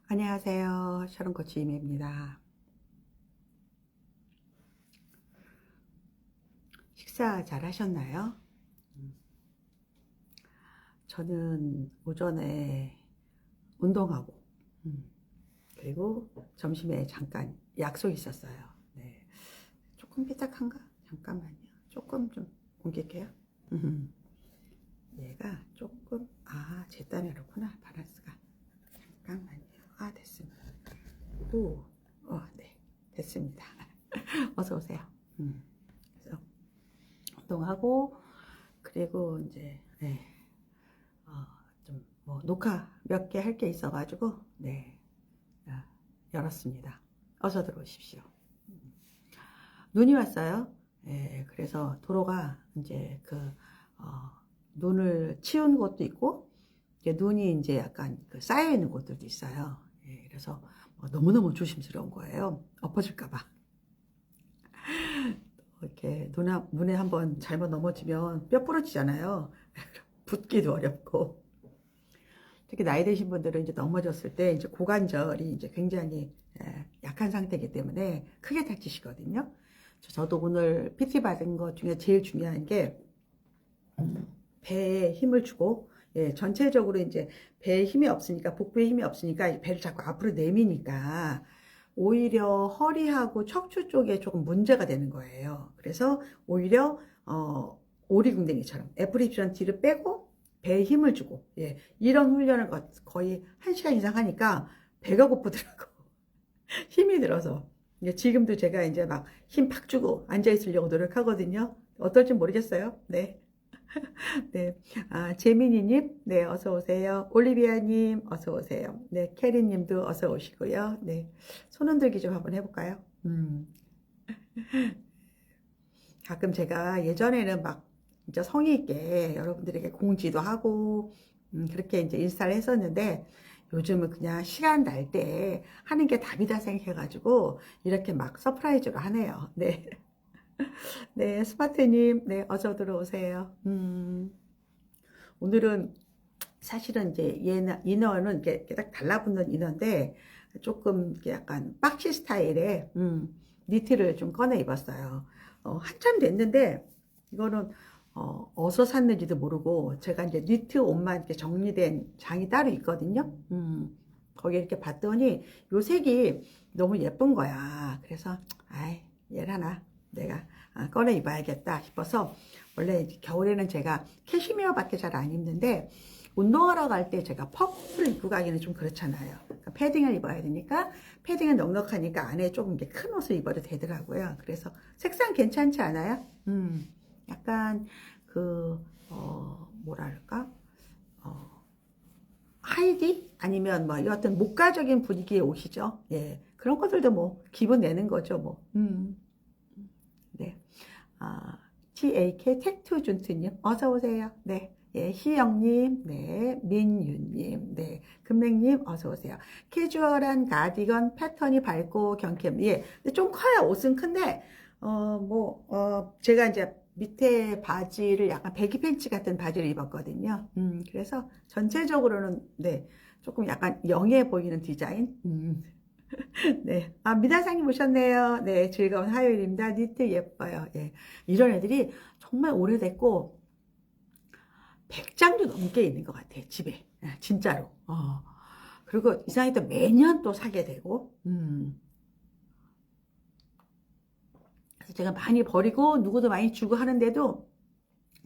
안녕하세요. 샤론코치 임입니다. 식사 잘 하셨나요? 저는 오전에 운동하고, 그리고 점심에 잠깐 약속 있었어요. 네. 조금 삐딱한가? 잠깐만요. 조금 좀 공격해요. 얘가 조금, 제 땀이 그렇구나. 바란스가. 잠깐만요. 됐습니다. 네. 됐습니다. 어서 오세요. 그래서 운동하고, 그리고 이제 좀 뭐 녹화 몇 개 할 게 있어가지고 열었습니다. 어서 들어오십시오. 눈이 왔어요. 그래서 도로가 이제 눈을 치운 곳도 있고 눈이 이제 약간 쌓여 있는 곳들도 있어요. 그래서 너무너무 조심스러운 거예요. 엎어질까봐. 이렇게 눈에 한번 잘못 넘어지면 뼈 부러지잖아요. 붓기도 어렵고. 특히 나이 드신 분들은 이제 넘어졌을 때 이제 고관절이 이제 굉장히 약한 상태이기 때문에 크게 다치시거든요. 저도 오늘 PT 받은 것 중에 제일 중요한 게 배에 힘을 주고, 전체적으로 이제 배에 힘이 없으니까, 복부에 힘이 없으니까 배를 자꾸 앞으로 내미니까 오히려 허리하고 척추 쪽에 조금 문제가 되는 거예요. 그래서 오히려 오리궁뎅이처럼 애플립션 뒤를 빼고 배에 힘을 주고, 이런 훈련을 거의 1시간 이상 하니까 배가 고프더라고. 힘이 들어서. 지금도 제가 이제 막 힘 팍 주고 앉아있으려고 노력하거든요. 어떨지 모르겠어요. 네. 네. 재민이님, 네, 어서오세요. 올리비아님, 어서오세요. 네, 캐리님도 어서오시고요. 네. 손 흔들기 좀 한번 해볼까요? 가끔 제가 예전에는 막 진짜 성의 있게 여러분들에게 공지도 하고 그렇게 이제 인스타를 했었는데 요즘은 그냥 시간 날 때 하는 게 답이다 생각해가지고 이렇게 막 서프라이즈로 하네요. 네. 네, 스마트님, 네, 어서 들어오세요. 오늘은 사실은 이제 이너는 이렇게 딱 달라붙는 이너인데 조금 이렇게 약간 박시 스타일의 니트를 좀 꺼내 입었어요. 한참 됐는데 이거는 어디서 샀는지도 모르고 제가 이제 니트 옷만 이렇게 정리된 장이 따로 있거든요. 거기 이렇게 봤더니 요 색이 너무 예쁜 거야. 그래서 얘를 하나 내가 꺼내 입어야겠다 싶어서 원래 겨울에는 제가 캐시미어밖에 잘 안 입는데 운동하러 갈 때 제가 퍼프를 입고 가기는 좀 그렇잖아요. 그러니까 패딩을 입어야 되니까 패딩은 넉넉하니까 안에 조금 큰 옷을 입어도 되더라고요. 그래서 색상 괜찮지 않아요? 약간 뭐랄까 하이디 아니면 뭐 여하튼 목가적인 분위기의 옷이죠. 그런 것들도 뭐 기분 내는 거죠. 뭐. 네. TAK 택투 준트님 어서 오세요. 네. 희영님, 네, 민유님, 네, 금맹님, 어서오세요. 캐주얼한 가디건 패턴이 밝고 경쾌함. 근데 좀 커요. 옷은 큰데, 제가 이제 밑에 바지를 약간 배기 팬츠 같은 바지를 입었거든요. 그래서 전체적으로는, 네, 조금 약간 영해 보이는 디자인. 네. 미나상님 오셨네요. 네. 즐거운 화요일입니다. 니트 예뻐요. 이런 애들이 정말 오래됐고, 100장도 넘게 있는 것 같아요. 집에. 진짜로. 그리고 이상하게 또 매년 또 사게 되고, 그래서 제가 많이 버리고, 누구도 많이 주고 하는데도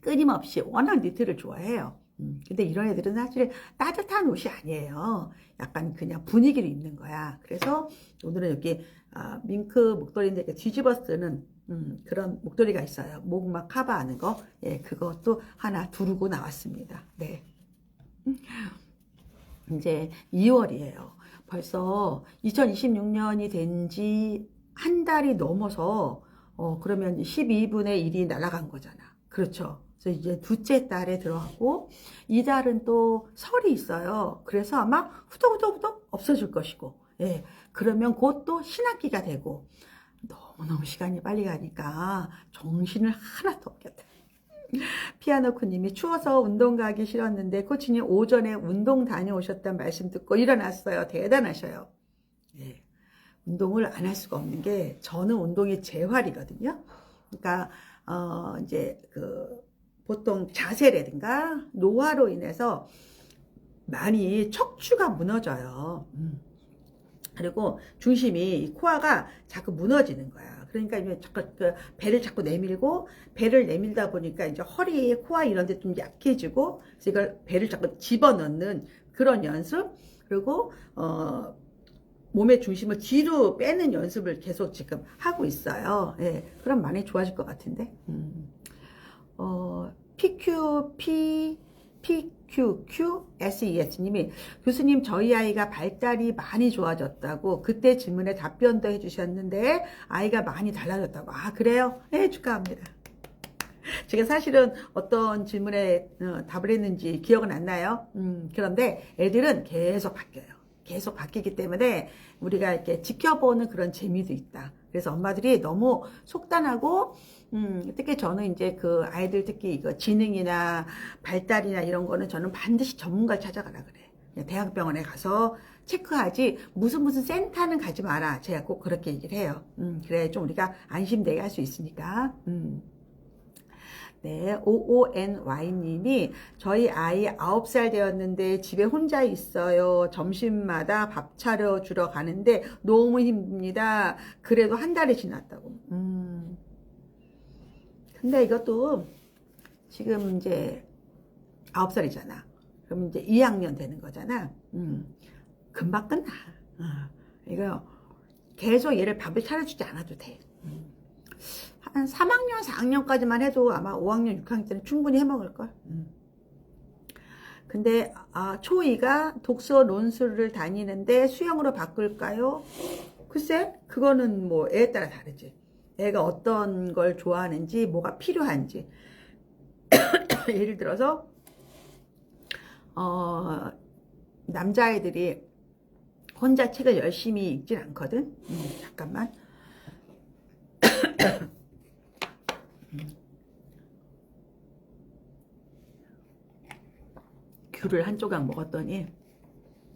끊임없이 워낙 니트를 좋아해요. 근데 이런 애들은 사실 따뜻한 옷이 아니에요. 약간 그냥 분위기를 입는 거야. 그래서 오늘은 여기 밍크 목도리인데 이렇게 뒤집어 쓰는 그런 목도리가 있어요. 목 막 커버하는 거. 그것도 하나 두르고 나왔습니다. 네. 이제 2월이에요. 벌써 2026년이 된 지 한 달이 넘어서 그러면 12분의 1이 날아간 거잖아. 그렇죠. 그래서 이제 둘째 달에 들어가고 이달은 또 설이 있어요. 그래서 아마 후덕후덕후덕 없어질 것이고 그러면 곧 또 신학기가 되고 너무너무 시간이 빨리 가니까 정신을 하나도 없겠다. 피아노쿠님이 추워서 운동 가기 싫었는데 코치님 오전에 운동 다녀오셨단 말씀 듣고 일어났어요. 대단하셔요. 예. 운동을 안 할 수가 없는 게 저는 운동이 재활이거든요. 그러니까 이제 보통 자세라든가 노화로 인해서 많이 척추가 무너져요. 그리고 중심이 코아가 자꾸 무너지는 거야. 그러니까 이제 자꾸 배를 자꾸 내밀고 배를 내밀다 보니까 이제 허리, 코아 이런 데 좀 약해지고 그래서 이걸 배를 자꾸 집어넣는 그런 연습 그리고 몸의 중심을 뒤로 빼는 연습을 계속 지금 하고 있어요. 예, 그럼 많이 좋아질 것 같은데. PQQSES님이 교수님 저희 아이가 발달이 많이 좋아졌다고 그때 질문에 답변도 해주셨는데 아이가 많이 달라졌다고. 아 그래요? 네 축하합니다. 제가 사실은 어떤 질문에 답을 했는지 기억은 안 나요. 그런데 애들은 계속 바뀌어요. 계속 바뀌기 때문에 우리가 이렇게 지켜보는 그런 재미도 있다. 그래서 엄마들이 너무 속단하고 특히 저는 이제 그 아이들 특히 이거 지능이나 발달이나 이런 거는 저는 반드시 전문가를 찾아가라 그래. 그냥 대학병원에 가서 체크하지 무슨 센터는 가지 마라. 제가 꼭 그렇게 얘기를 해요. 그래 좀 우리가 안심되게 할 수 있으니까. 네, OONY님이 저희 아이 9살 되었는데 집에 혼자 있어요. 점심마다 밥 차려주러 가는데 너무 힘듭니다. 그래도 한 달이 지났다고. 근데 이것도 지금 이제 9살이잖아. 그럼 이제 2학년 되는 거잖아. 금방 끝나. 이거 계속 얘를 밥을 차려주지 않아도 돼. 한 3학년, 4학년까지만 해도 아마 5학년, 6학년 때는 충분히 해먹을걸. 근데 초2가 독서 논술을 다니는데 수영으로 바꿀까요? 글쎄 그거는 뭐 애에 따라 다르지. 애가 어떤 걸 좋아하는지 뭐가 필요한지 예를 들어서 남자애들이 혼자 책을 열심히 읽진 않거든. 잠깐만. 귤을 한 조각 먹었더니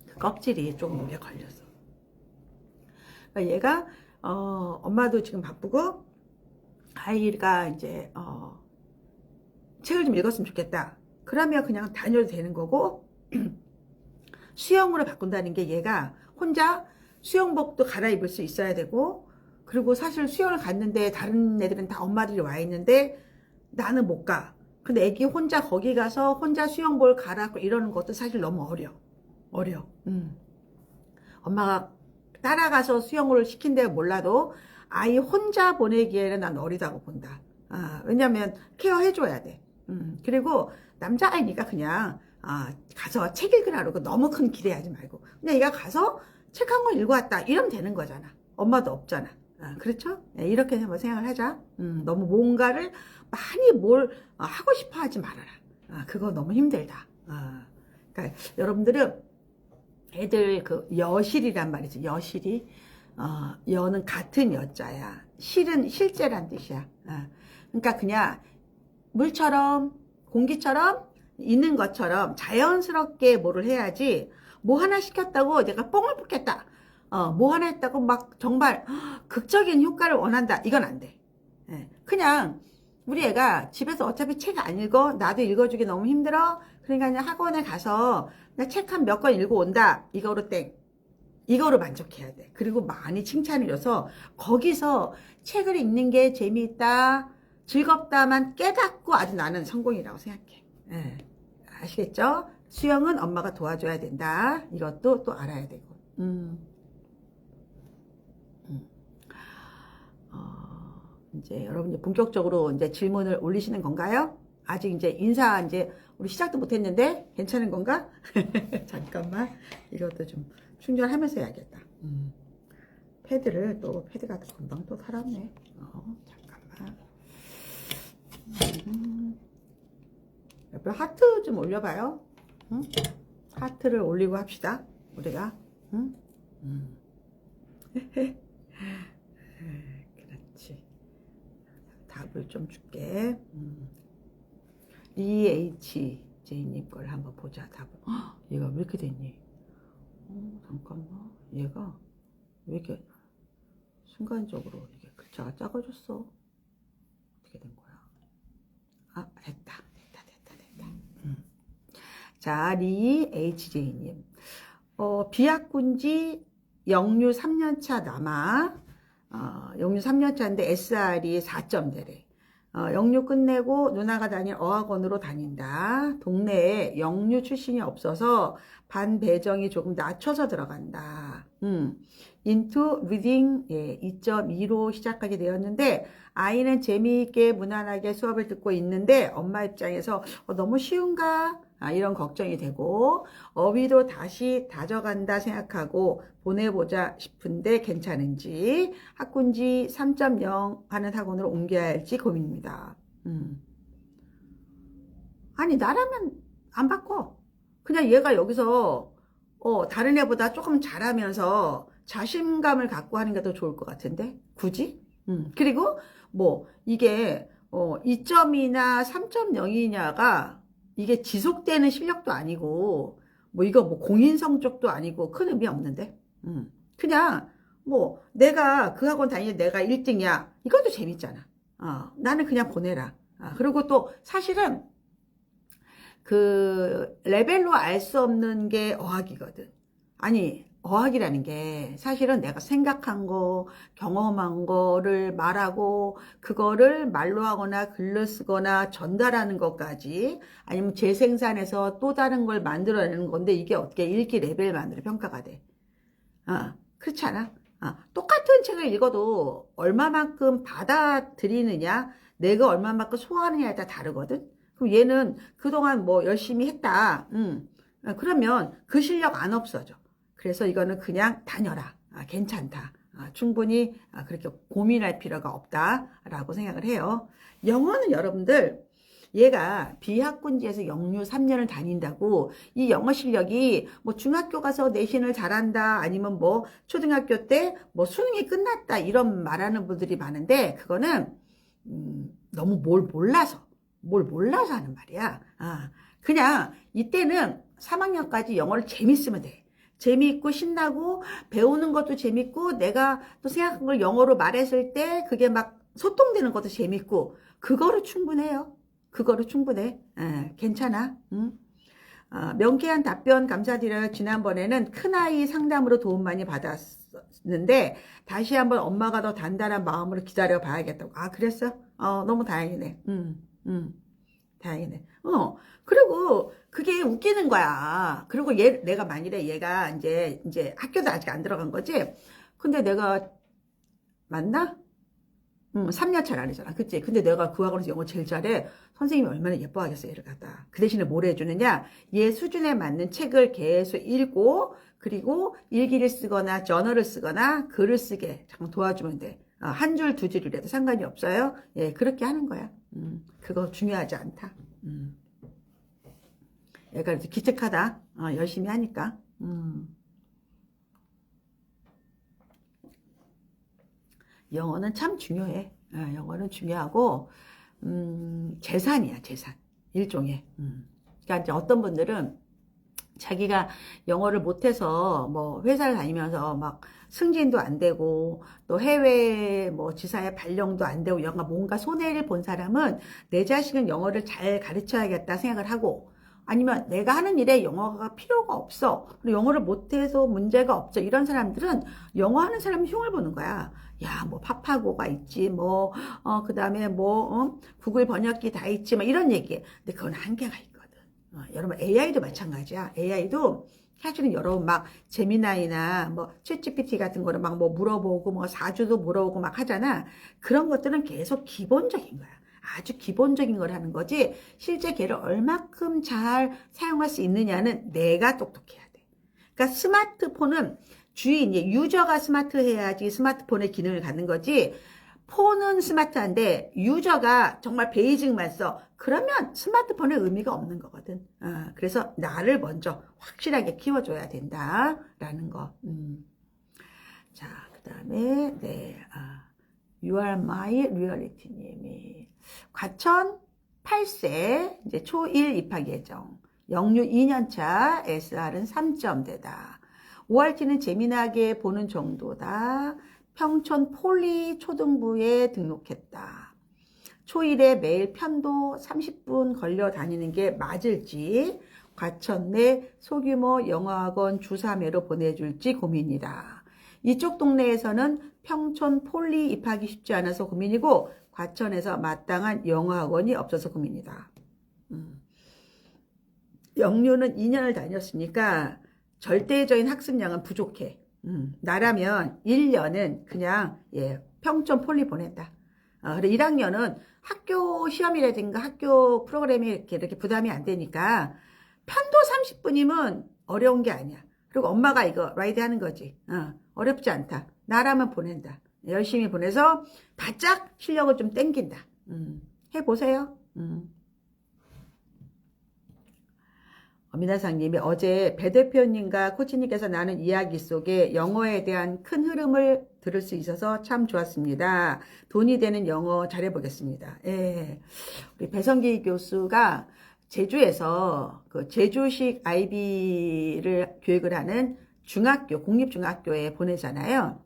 그 껍질이 조금 오래 걸렸어. 그러니까 얘가 엄마도 지금 바쁘고 아이가 이제 책을 좀 읽었으면 좋겠다. 그러면 그냥 다녀도 되는 거고 수영으로 바꾼다는 게 얘가 혼자 수영복도 갈아입을 수 있어야 되고 그리고 사실 수영을 갔는데 다른 애들은 다 엄마들이 와 있는데 나는 못 가. 근데 애기 혼자 거기 가서 혼자 수영복을 갈아입고 이러는 것도 사실 너무 어려. 엄마가 따라가서 수영을 시킨 데가 몰라도 아이 혼자 보내기에는 난 어리다고 본다. 왜냐면 케어해줘야 돼. 그리고 남자아이니까 그냥 가서 책 읽으라 그러고 너무 큰 기대하지 말고 그냥 얘가 가서 책 한 권 읽고 왔다 이러면 되는 거잖아. 엄마도 없잖아. 그렇죠? 네, 이렇게 한번 생각을 하자. 너무 뭔가를 많이 뭘 하고 싶어 하지 말아라. 그거 너무 힘들다. 그러니까 여러분들은 애들 그 여실이란 말이죠. 여실이 여는 같은 여자야. 실은 실제란 뜻이야. 그러니까 그냥 물처럼 공기처럼 있는 것처럼 자연스럽게 뭐를 해야지 뭐 하나 시켰다고 내가 뽕을 뽑겠다. 뭐 하나 했다고 막 정말 극적인 효과를 원한다. 이건 안 돼. 그냥 우리 애가 집에서 어차피 책 안 읽어. 나도 읽어주기 너무 힘들어. 그러니까 그냥 학원에 가서 책 한 몇 권 읽어 온다. 이거로 땡. 이거로 만족해야 돼. 그리고 많이 칭찬해줘서 거기서 책을 읽는 게 재미있다. 즐겁다만 깨닫고 아주 나는 성공이라고 생각해. 아시겠죠? 수영은 엄마가 도와줘야 된다. 이것도 또 알아야 되고. 이제 여러분이 본격적으로 이제 질문을 올리시는 건가요? 아직 이제 인사 이제 우리 시작도 못했는데 괜찮은 건가? 잠깐만 이것도 좀 충전하면서 해야겠다. 패드가 금방 또 살았네. 잠깐만. 옆에 하트 좀 올려봐요. 하트를 올리고 합시다. 우리가. 그렇지. 답을 좀 줄게. DHJ님 걸 한번 보자. 답을. 얘가 왜 이렇게 됐니? 잠깐만. 얘가 왜 이렇게 순간적으로 이게 글자가 작아졌어? 어떻게 된 거야? 됐다. 자, 리HJ님. 비학군지 영유 3년차 남아. 영유 3년차인데 SR이 4점대래. 영유 끝내고 누나가 다닐 어학원으로 다닌다. 동네에 영유 출신이 없어서 반 배정이 조금 낮춰서 들어간다. into reading 2.2로 시작하게 되었는데 아이는 재미있게 무난하게 수업을 듣고 있는데 엄마 입장에서 너무 쉬운가? 이런 걱정이 되고 어휘도 다시 다져간다 생각하고 보내보자 싶은데 괜찮은지 학군지 3.0 하는 학원으로 옮겨야 할지 고민입니다. 아니 나라면 안 바꿔. 그냥 얘가 여기서 다른 애보다 조금 잘하면서 자신감을 갖고 하는 게 더 좋을 것 같은데 굳이? 그리고 뭐 이게 2점이나 3.0이냐가 이게 지속되는 실력도 아니고 뭐 이거 뭐 공인 성적도 아니고 큰 의미 없는데 그냥 뭐 내가 그 학원 다니는 내가 1등이야 이것도 재밌잖아. 나는 그냥 보내라. 그리고 또 사실은 그 레벨로 알 수 없는 게 어학이거든. 아니 어학이라는 게 사실은 내가 생각한 거, 경험한 거를 말하고 그거를 말로 하거나 글로 쓰거나 전달하는 것까지 아니면 재생산해서 또 다른 걸 만들어내는 건데 이게 어떻게 읽기 레벨만으로 평가가 돼. 그렇지 않아? 똑같은 책을 읽어도 얼마만큼 받아들이느냐, 내가 얼마만큼 소화하느냐에 따라 다르거든. 그럼 얘는 그동안 뭐 열심히 했다. 그러면 그 실력 안 없어져. 그래서 이거는 그냥 다녀라. 괜찮다. 충분히 그렇게 고민할 필요가 없다라고 생각을 해요. 영어는 여러분들 얘가 비학군지에서 영유 3년을 다닌다고 이 영어 실력이 뭐 중학교 가서 내신을 잘한다 아니면 뭐 초등학교 때 뭐 수능이 끝났다 이런 말하는 분들이 많은데 그거는 너무 뭘 몰라서 하는 말이야. 그냥 이때는 3학년까지 영어를 재밌으면 돼. 재미있고 신나고 배우는 것도 재밌고 내가 또 생각한 걸 영어로 말했을 때 그게 막 소통되는 것도 재밌고 그거로 충분해요. 그거로 충분해. 괜찮아. 명쾌한 답변 감사드려요. 지난번에는 큰아이 상담으로 도움 많이 받았는데 다시 한번 엄마가 더 단단한 마음으로 기다려 봐야겠다고. 그랬어? 너무 다행이네. 다행이네. 그리고 그게 웃기는 거야. 그리고 내가 만일에 얘가 이제 학교도 아직 안 들어간 거지? 근데 내가, 맞나? 3년 차는 아니잖아. 그치? 근데 내가 그 학원에서 영어 제일 잘해. 선생님이 얼마나 예뻐하겠어, 얘를 갖다. 그 대신에 뭘 해주느냐? 얘 수준에 맞는 책을 계속 읽고, 그리고 일기를 쓰거나, 저널을 쓰거나, 글을 쓰게 잠깐 도와주면 돼. 한 줄, 두 줄이라도 상관이 없어요. 예, 그렇게 하는 거야. 그거 중요하지 않다. 얘가 이제 기특하다. 열심히 하니까. 영어는 참 중요해. 영어는 중요하고, 재산이야, 재산. 일종의. 그러니까 이제 어떤 분들은 자기가 영어를 못해서 뭐 회사를 다니면서 막 승진도 안 되고 또 해외 뭐 지사의 발령도 안 되고 뭔가 손해를 본 사람은 내 자식은 영어를 잘 가르쳐야겠다 생각을 하고 아니면 내가 하는 일에 영어가 필요가 없어. 영어를 못해서 문제가 없어. 이런 사람들은 영어 하는 사람 흉을 보는 거야. 야, 뭐 파파고가 있지, 뭐 그다음에 뭐 구글 번역기 다 있지, 막 이런 얘기. 근데 그건 한계가 있거든. 여러분 AI도 마찬가지야. AI도 사실은 여러분 막 제미나이나 뭐 챗GPT 같은 거를 막 뭐 물어보고 뭐 사주도 물어보고 막 하잖아. 그런 것들은 계속 기본적인 거야. 아주 기본적인 걸 하는 거지 실제 걔를 얼마큼 잘 사용할 수 있느냐는 내가 똑똑해야 돼. 그러니까 스마트폰은 주인, 유저가 스마트해야지 스마트폰의 기능을 갖는 거지 폰은 스마트한데 유저가 정말 베이직만 써. 그러면 스마트폰의 의미가 없는 거거든. 그래서 나를 먼저 확실하게 키워줘야 된다라는 거. 자, 그 다음에 네, You are my reality 님이 과천 8세, 이제 초1 입학 예정. 영유 2년차, SR은 3점대다. ORT는 재미나게 보는 정도다. 평촌 폴리 초등부에 등록했다. 초1에 매일 편도 30분 걸려 다니는 게 맞을지, 과천 내 소규모 영어학원 주3회로 보내줄지 고민이다. 이쪽 동네에서는 평촌 폴리 입학이 쉽지 않아서 고민이고, 과천에서 마땅한 영어학원이 없어서 고민이다. 영유는 2년을 다녔으니까 절대적인 학습량은 부족해. 나라면 1년은 그냥 평촌 폴리 보낸다. 그리고 1학년은 학교 시험이라든가 학교 프로그램이 이렇게 부담이 안 되니까 편도 30분이면 어려운 게 아니야. 그리고 엄마가 이거 라이드 하는 거지. 어렵지 않다. 나라면 보낸다. 열심히 보내서 바짝 실력을 좀 땡긴다. 해보세요. 미나상님이 어제 배 대표님과 코치님께서 나눈 이야기 속에 영어에 대한 큰 흐름을 들을 수 있어서 참 좋았습니다. 돈이 되는 영어 잘해보겠습니다. 예. 우리 배성기 교수가 제주에서 그 제주식 IB를 교육을 하는 중학교, 공립중학교에 보내잖아요.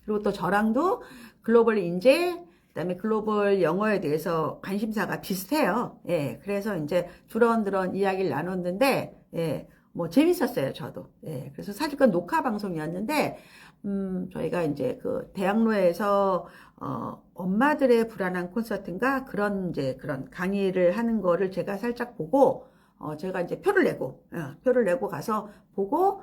그리고 또 저랑도 글로벌 인재, 그다음에 글로벌 영어에 대해서 관심사가 비슷해요. 예, 그래서 이제 두런두런 이야기를 나눴는데, 예, 뭐 재밌었어요, 저도. 예, 그래서 사실 그 녹화 방송이었는데, 저희가 이제 그 대학로에서 엄마들의 불안한 콘서트인가 그런 강의를 하는 거를 제가 살짝 보고, 제가 이제 표를 내고 가서 보고.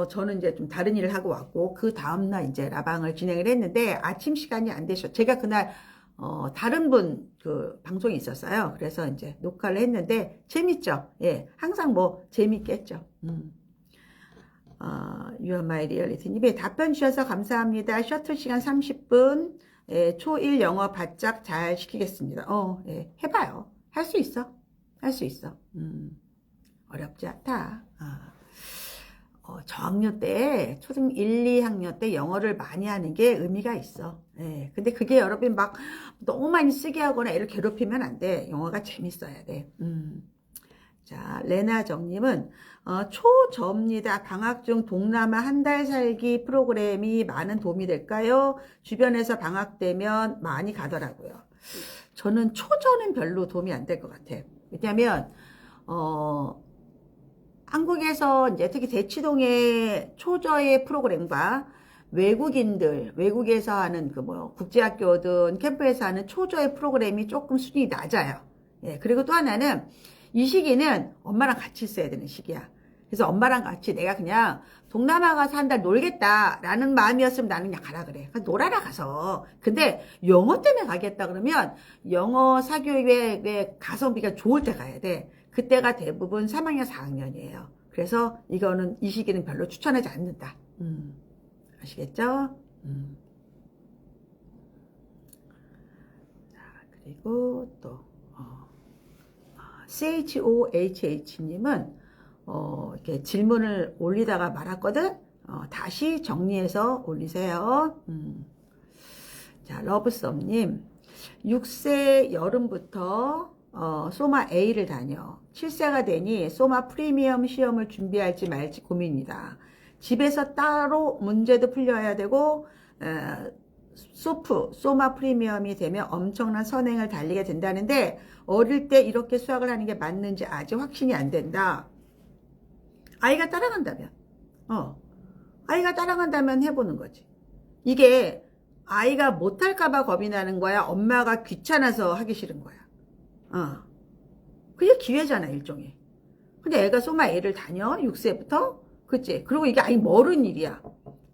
저는 이제 좀 다른 일을 하고 왔고, 그 다음날 이제 라방을 진행을 했는데, 아침 시간이 안 되셨. 제가 그날, 다른 분, 방송이 있었어요. 그래서 이제 녹화를 했는데, 재밌죠? 예. 항상 뭐, 재밌겠죠. You are my reality님이 답변 주셔서 감사합니다. 셔틀 시간 30분, 예, 초1 영어 바짝 잘 시키겠습니다. 예. 해봐요. 할 수 있어. 할 수 있어. 어렵지 않다. 저학년 때, 초등 1, 2학년 때 영어를 많이 하는 게 의미가 있어. 예. 근데 그게 여러분 막 너무 많이 쓰게 하거나 애를 괴롭히면 안 돼. 영어가 재밌어야 돼. 자, 레나정님은, 초저입니다. 방학 중 동남아 한 달 살기 프로그램이 많은 도움이 될까요? 주변에서 방학 되면 많이 가더라고요. 저는 초저는 별로 도움이 안 될 것 같아. 왜냐면, 한국에서 이제 특히 대치동의 초저의 프로그램과 외국에서 하는 국제학교든 캠프에서 하는 초저의 프로그램이 조금 수준이 낮아요. 예, 그리고 또 하나는 이 시기는 엄마랑 같이 있어야 되는 시기야. 그래서 엄마랑 같이 내가 그냥 동남아 가서 한 달 놀겠다라는 마음이었으면 나는 그냥 가라 그래. 놀아라 가서. 근데 영어 때문에 가겠다 그러면 영어 사교육에 가성비가 좋을 때 가야 돼. 그때가 대부분 3학년, 4학년이에요. 그래서 이거는 이 시기는 별로 추천하지 않는다. 아시겠죠? 자, 그리고 또 CHOHH님은 이렇게 질문을 올리다가 말았거든. 다시 정리해서 올리세요. 자, 러브썸님 6세 여름부터 소마 A를 다녀 7세가 되니 소마 프리미엄 시험을 준비할지 말지 고민이다. 집에서 따로 문제도 풀려야 되고 소마 프리미엄이 되면 엄청난 선행을 달리게 된다는데 어릴 때 이렇게 수학을 하는 게 맞는지 아직 확신이 안 된다. 아이가 따라간다면 해보는 거지. 이게 아이가 못할까봐 겁이 나는 거야? 엄마가 귀찮아서 하기 싫은 거야? 그게 기회잖아, 일종의. 근데 애가 소마 A를 다녀, 6세부터? 그치? 그리고 이게 아니, 멀은 일이야.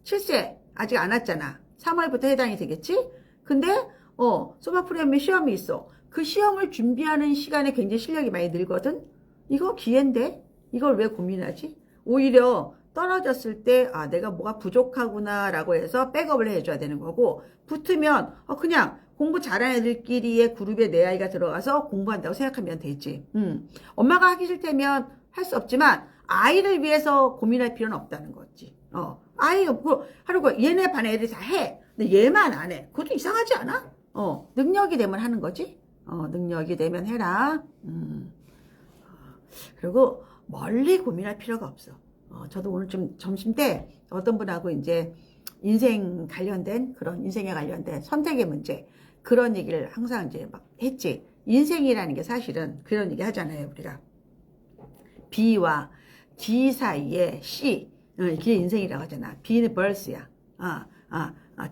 7세, 아직 안 왔잖아. 3월부터 해당이 되겠지? 근데, 소마 프리미엄 시험이 있어. 그 시험을 준비하는 시간에 굉장히 실력이 많이 늘거든? 이거 기회인데? 이걸 왜 고민하지? 오히려 떨어졌을 때, 내가 뭐가 부족하구나, 라고 해서 백업을 해줘야 되는 거고, 붙으면, 그냥, 공부 잘하는 애들끼리의 그룹에 내 아이가 들어가서 공부한다고 생각하면 되지. 엄마가 하기 싫다면 할 수 없지만 아이를 위해서 고민할 필요는 없다는 거지. 아이가 하루고 얘네 반 애들이 다 해. 근데 얘만 안 해. 그것도 이상하지 않아? 능력이 되면 하는 거지. 능력이 되면 해라. 그리고 멀리 고민할 필요가 없어. 저도 오늘 좀 점심 때 어떤 분하고 이제 인생 관련된 그런 인생에 관련된 선택의 문제 그런 얘기를 항상 이제 막 했지. 인생이라는 게 사실은 그런 얘기 하잖아요, 우리가. B와 D 사이에 C, 이게 인생이라고 하잖아. B는 birth야.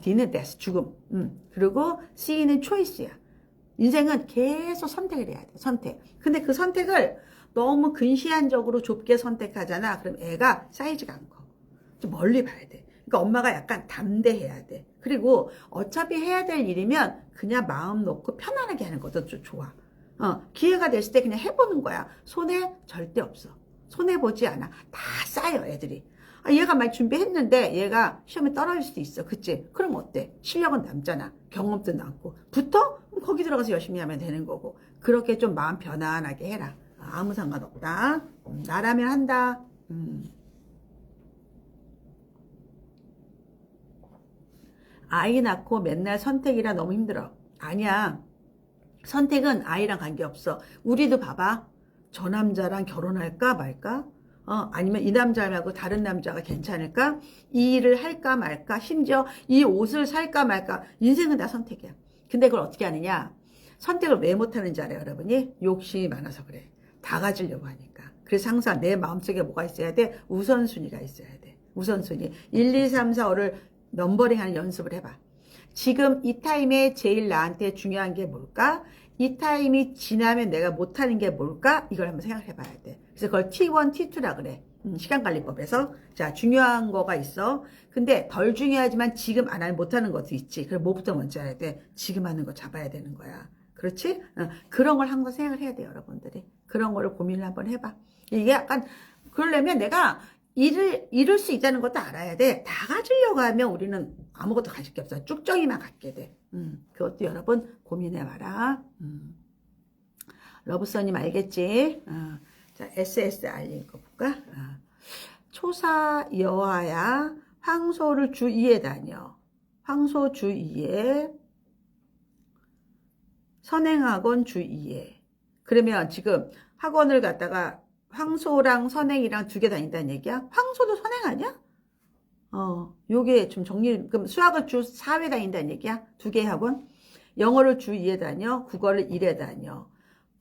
D는 death, 죽음. 그리고 C는 choice야. 인생은 계속 선택을 해야 돼, 선택. 근데 그 선택을 너무 근시안적으로 좁게 선택하잖아. 그럼 애가 사이즈가 안 커. 좀 멀리 봐야 돼. 그러니까 엄마가 약간 담대해야 돼. 그리고 어차피 해야 될 일이면 그냥 마음 놓고 편안하게 하는 것도 좀 좋아. 기회가 됐을 때 그냥 해보는 거야. 손해 절대 없어. 손해보지 않아. 다 쌓여, 애들이. 얘가 많이 준비했는데 얘가 시험에 떨어질 수도 있어. 그치? 그럼 어때? 실력은 남잖아. 경험도 남고. 붙어? 그럼 거기 들어가서 열심히 하면 되는 거고. 그렇게 좀 마음 편안하게 해라. 아무 상관없다. 나라면 한다. 아이 낳고 맨날 선택이라 너무 힘들어. 아니야. 선택은 아이랑 관계없어. 우리도 봐봐. 저 남자랑 결혼할까 말까? 아니면 이 남자 말고 다른 남자가 괜찮을까? 이 일을 할까 말까? 심지어 이 옷을 살까 말까? 인생은 다 선택이야. 근데 그걸 어떻게 하느냐? 선택을 왜 못하는지 알아요, 여러분이? 욕심이 많아서 그래. 다 가지려고 하니까. 그래서 항상 내 마음속에 뭐가 있어야 돼? 우선순위가 있어야 돼. 우선순위. 1, 2, 3, 4, 5를 넘버링하는 연습을 해봐. 지금 이 타임에 제일 나한테 중요한 게 뭘까? 이 타임이 지나면 내가 못하는 게 뭘까? 이걸 한번 생각해 봐야 돼. 그래서 그걸 T1, T2라 그래. 시간관리법에서. 자, 중요한 거가 있어. 근데 덜 중요하지만 지금 안 하면 못하는 것도 있지. 그럼 뭐부터 먼저 해야 돼? 지금 하는 거 잡아야 되는 거야. 그렇지? 그런 걸 항상 생각을 해야 돼요, 여러분들이. 그런 거를 고민을 한번 해봐. 이게 약간, 그러려면 내가 이룰 수 있다는 것도 알아야 돼. 다 가지려고 하면 우리는 아무것도 가질 게 없어. 쭉정이만 갖게 돼. 그것도 여러분 고민해봐라. 러브선님 알겠지? 자, SSR 읽어볼까? 초사 여하야 황소를 주 2에 다녀. 황소 주 2에 선행학원 주 2에. 그러면 지금 학원을 갔다가 황소랑 선행이랑 두 개 다닌다는 얘기야? 황소도 선행 아니야? 요게 좀 정리, 그럼 수학을 주 4회 다닌다는 얘기야? 두 개 학원? 영어를 주 2회 다녀? 국어를 1회 다녀?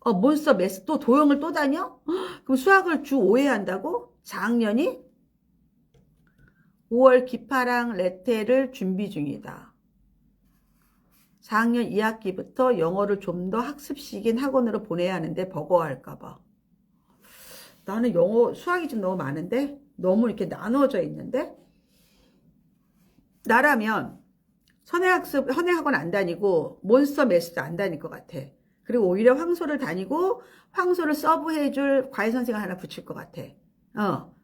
몬스터 매스 또 도형을 또 다녀? 그럼 수학을 주 5회 한다고? 4학년이? 5월 기파랑 레테를 준비 중이다. 4학년 2학기부터 영어를 좀 더 학습식인 학원으로 보내야 하는데 버거워할까봐. 나는 영어, 수학이 좀 너무 많은데? 너무 이렇게 나눠져 있는데? 나라면 선행학습, 선행학원 안 다니고 몬스터 매스도 안 다닐 것 같아. 그리고 오히려 황소를 다니고 황소를 서브해줄 과외 선생을 하나 붙일 것 같아.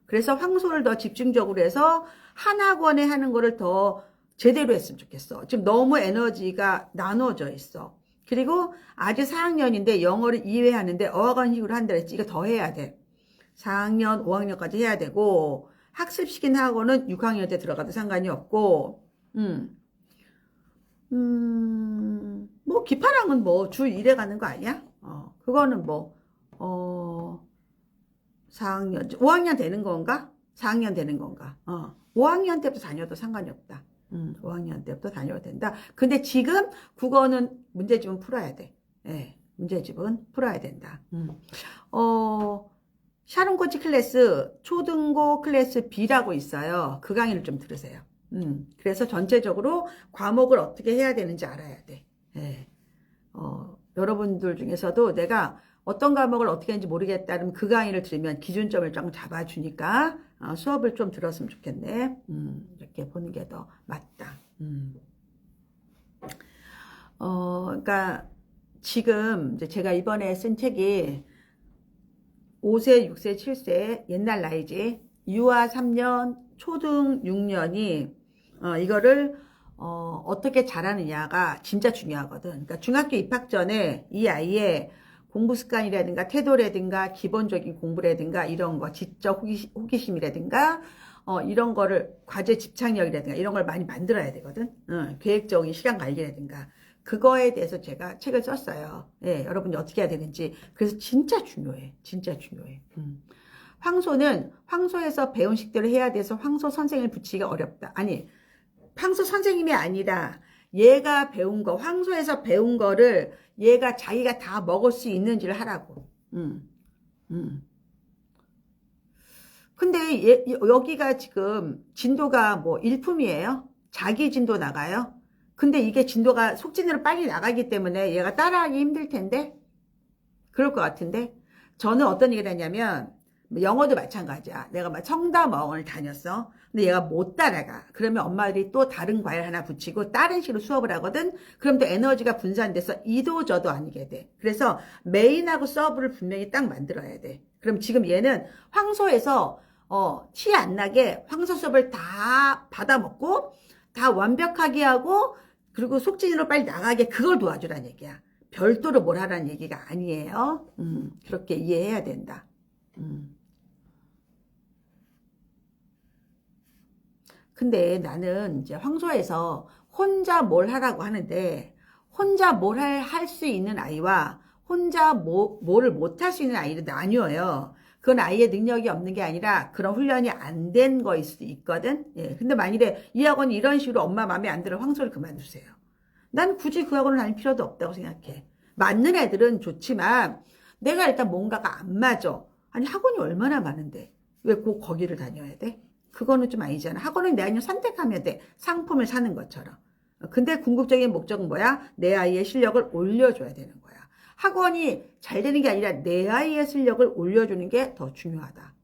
그래서 황소를 더 집중적으로 해서 한 학원에 하는 거를 더 제대로 했으면 좋겠어. 지금 너무 에너지가 나눠져 있어. 그리고 아직 4학년인데 영어를 2회 하는데 어학원식으로 한다 했지. 이거 더 해야 돼. 4학년, 5학년까지 해야 되고 학습시킨 학원은 6학년 때 들어가도 상관이 없고 뭐 기파랑은 뭐 주 1회 가는 거 아니야? 그거는 뭐 4학년, 5학년 되는 건가? 4학년 되는 건가? 5학년 때부터 다녀도 상관이 없다. 5학년 때부터 다녀도 된다. 근데 지금 국어는 문제집은 풀어야 돼. 예, 문제집은 풀어야 된다. 샤론 코치 클래스 초등고 클래스 B라고 있어요. 그 강의를 좀 들으세요. 그래서 전체적으로 과목을 어떻게 해야 되는지 알아야 돼. 예. 여러분들 중에서도 내가 어떤 과목을 어떻게 하는지 모르겠다. 그 강의를 들으면 기준점을 좀 잡아주니까 수업을 좀 들었으면 좋겠네. 이렇게 보는 게 더 맞다. 그러니까 지금 이제 제가 이번에 쓴 책이 5세, 6세, 7세 옛날 나이지. 유아 3년, 초등 6년이 이거를 어떻게 잘하느냐가 진짜 중요하거든. 그러니까 중학교 입학 전에 이 아이의 공부 습관이라든가 태도라든가 기본적인 공부라든가 이런 거, 지적 호기심이라든가 이런 거를 과제 집착력이라든가 이런 걸 많이 만들어야 되거든. 계획적인 시간 관리라든가 그거에 대해서 제가 책을 썼어요. 예, 여러분이 어떻게 해야 되는지. 그래서 진짜 중요해. 진짜 중요해. 황소는 황소에서 배운 식대로 해야 돼서 황소 선생을 붙이기가 어렵다. 아니, 황소 선생님이 아니라 얘가 배운 거, 황소에서 배운 거를 얘가 자기가 다 먹을 수 있는지를 하라고. 근데 여기가 지금 진도가 뭐 일품이에요? 자기 진도 나가요? 근데 이게 진도가 속진으로 빨리 나가기 때문에 얘가 따라하기 힘들 텐데? 그럴 것 같은데? 저는 어떤 얘기를 했냐면, 영어도 마찬가지야. 내가 막 청담어원을 다녔어. 근데 얘가 못 따라가. 그러면 엄마들이 또 다른 과일 하나 붙이고 다른 식으로 수업을 하거든? 그럼 또 에너지가 분산돼서 이도저도 아니게 돼. 그래서 메인하고 서브를 분명히 딱 만들어야 돼. 그럼 지금 얘는 황소에서 티 안 나게 황소 수업을 다 받아먹고 다 완벽하게 하고 그리고 속진으로 빨리 나가게 그걸 도와주라는 얘기야. 별도로 뭘 하라는 얘기가 아니에요. 그렇게 이해해야 된다. 근데 나는 이제 황소에서 혼자 뭘 하라고 하는데 혼자 뭘 할 수 있는 아이와 혼자 뭐를 못 할 수 있는 아이를 나뉘어요. 그건 아이의 능력이 없는 게 아니라 그런 훈련이 안 된 거일 수도 있거든. 예. 근데 만일에 이 학원이 이런 식으로 엄마 마음에 안 들어 황소를 그만두세요. 난 굳이 그 학원을 다닐 필요도 없다고 생각해. 맞는 애들은 좋지만 내가 일단 뭔가가 안 맞아. 아니 학원이 얼마나 많은데 왜 꼭 거기를 다녀야 돼? 그거는 좀 아니잖아. 학원은 내 아이를 선택하면 돼. 상품을 사는 것처럼. 근데 궁극적인 목적은 뭐야? 내 아이의 실력을 올려줘야 되는 거야. 학원이 잘 되는 게 아니라 내 아이의 실력을 올려주는 게 더 중요하다.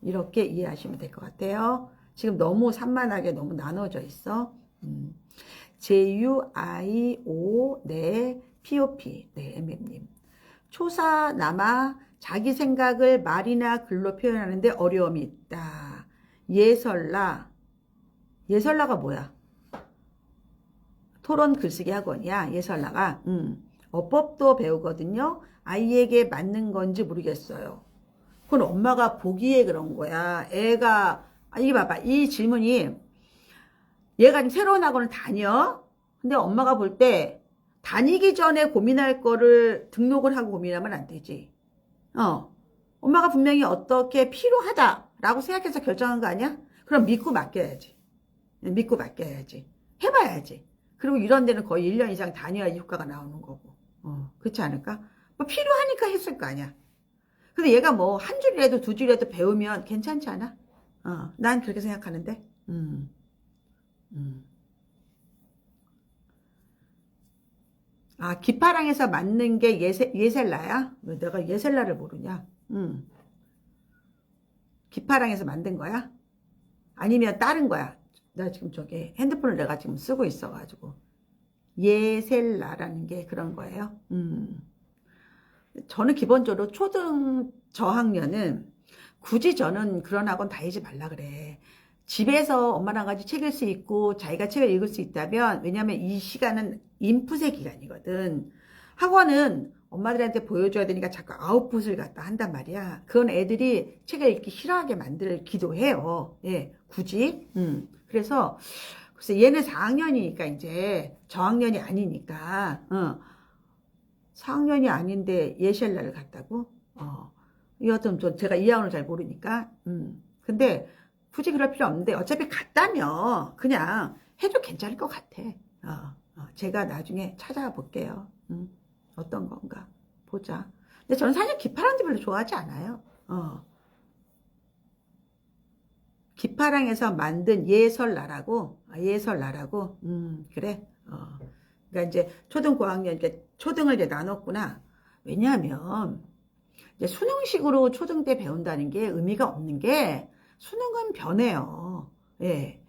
이렇게 이해하시면 될 것 같아요. 지금 너무 산만하게 너무 나눠져 있어. JUIO 네 POP 네 MM님. 초사남아 자기 생각을 말이나 글로 표현하는데 어려움이 있다. 예설라. 예설라가 뭐야? 토론 글쓰기 학원이야. 예설라가. 어법도 배우거든요. 아이에게 맞는 건지 모르겠어요. 그건 엄마가 보기에 그런 거야. 애가 이게 봐봐. 이 질문이 얘가 지금 새로운 학원을 다녀. 근데 엄마가 볼 때 다니기 전에 고민할 거를 등록을 하고 고민하면 안 되지. 엄마가 분명히 어떻게 필요하다라고 생각해서 결정한 거 아니야? 그럼 믿고 맡겨야지. 믿고 맡겨야지. 해봐야지. 그리고 이런 데는 거의 1년 이상 다녀야지 효과가 나오는 거고. 그렇지 않을까? 뭐 필요하니까 했을 거 아니야. 근데 얘가 뭐 한 줄이라도 두 줄이라도 배우면 괜찮지 않아? 난 그렇게 생각하는데. 아, 기파랑에서 맞는 게 예셀라야? 왜 내가 예셀라를 모르냐? 기파랑에서 만든 거야? 아니면 다른 거야? 나 지금 저기 핸드폰을 내가 지금 쓰고 있어가지고. 예셀라라는 게 그런 거예요. 저는 기본적으로 초등 저학년은 굳이 저는 그런 학원 다니지 말라 그래. 집에서 엄마랑 같이 책 읽을 수 있고 자기가 책을 읽을 수 있다면 왜냐하면 이 시간은 인풋의 기간이거든. 학원은 엄마들한테 보여줘야 되니까 자꾸 아웃풋을 갖다 한단 말이야. 그건 애들이 책을 읽기 싫어하게 만들기도 해요. 예, 굳이. 그래서 얘는 4학년이니까 이제 저학년이 아니니까 4학년이 아닌데 예셀라를 갔다고? 여하튼 제가 이 학원을 잘 모르니까 근데 굳이 그럴 필요 없는데 어차피 갔다면 그냥 해도 괜찮을 것 같아. 제가 나중에 찾아볼게요. 어떤 건가 보자. 근데 저는 사실 기파랑도 별로 좋아하지 않아요. 기파랑에서 만든 예설나라고. 예설나라고. 그래. 그러니까 이제 초등 고학년 이렇게 초등을 이제 나눴구나. 왜냐하면 이제 수능식으로 초등 때 배운다는 게 의미가 없는 게 수능은 변해요. 예.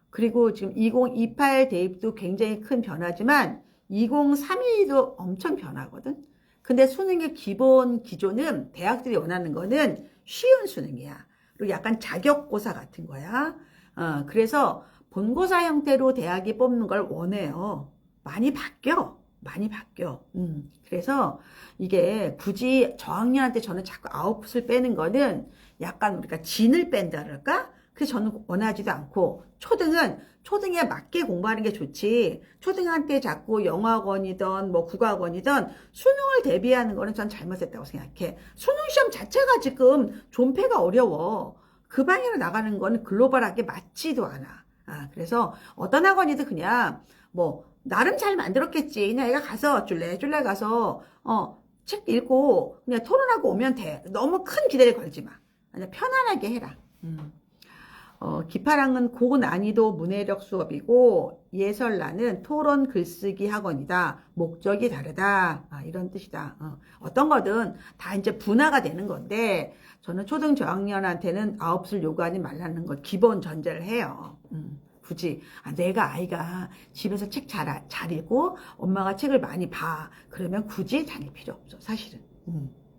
그리고 지금 2028 대입도 굉장히 큰 변화지만 2032도 엄청 변하거든. 근데 수능의 기본 기조는 대학들이 원하는 거는 쉬운 수능이야. 그리고 약간 자격고사 같은 거야. 그래서 본고사 형태로 대학이 뽑는 걸 원해요. 많이 바뀌어. 많이 바뀌어. 그래서 이게 굳이 저학년한테 저는 자꾸 아웃풋을 빼는 거는 약간 우리가 진을 뺀다 그럴까? 그래서 저는 원하지도 않고, 초등에 맞게 공부하는 게 좋지, 초등한테 자꾸 영어학원이든 뭐 국어학원이든 수능을 대비하는 거는 전 잘못했다고 생각해. 수능 시험 자체가 지금 존폐가 어려워. 그 방향으로 나가는 거는 글로벌하게 맞지도 않아. 그래서 어떤 학원이든 그냥 뭐 나름 잘 만들었겠지. 그냥 애가 가서 쫄래 가서 책 읽고 그냥 토론하고 오면 돼. 너무 큰 기대를 걸지 마. 그냥 편안하게 해라. 기파랑은 고난이도 문해력 수업이고 예설라는 토론 글쓰기 학원이다. 목적이 다르다. 이런 뜻이다. 어떤 거든 다 이제 분화가 되는 건데 저는 초등 저학년한테는 아홉술 요구하지 말라는 걸 기본 전제를 해요. 굳이 내가 아이가 집에서 책 잘 읽고 엄마가 책을 많이 봐. 그러면 굳이 다닐 필요 없어. 사실은.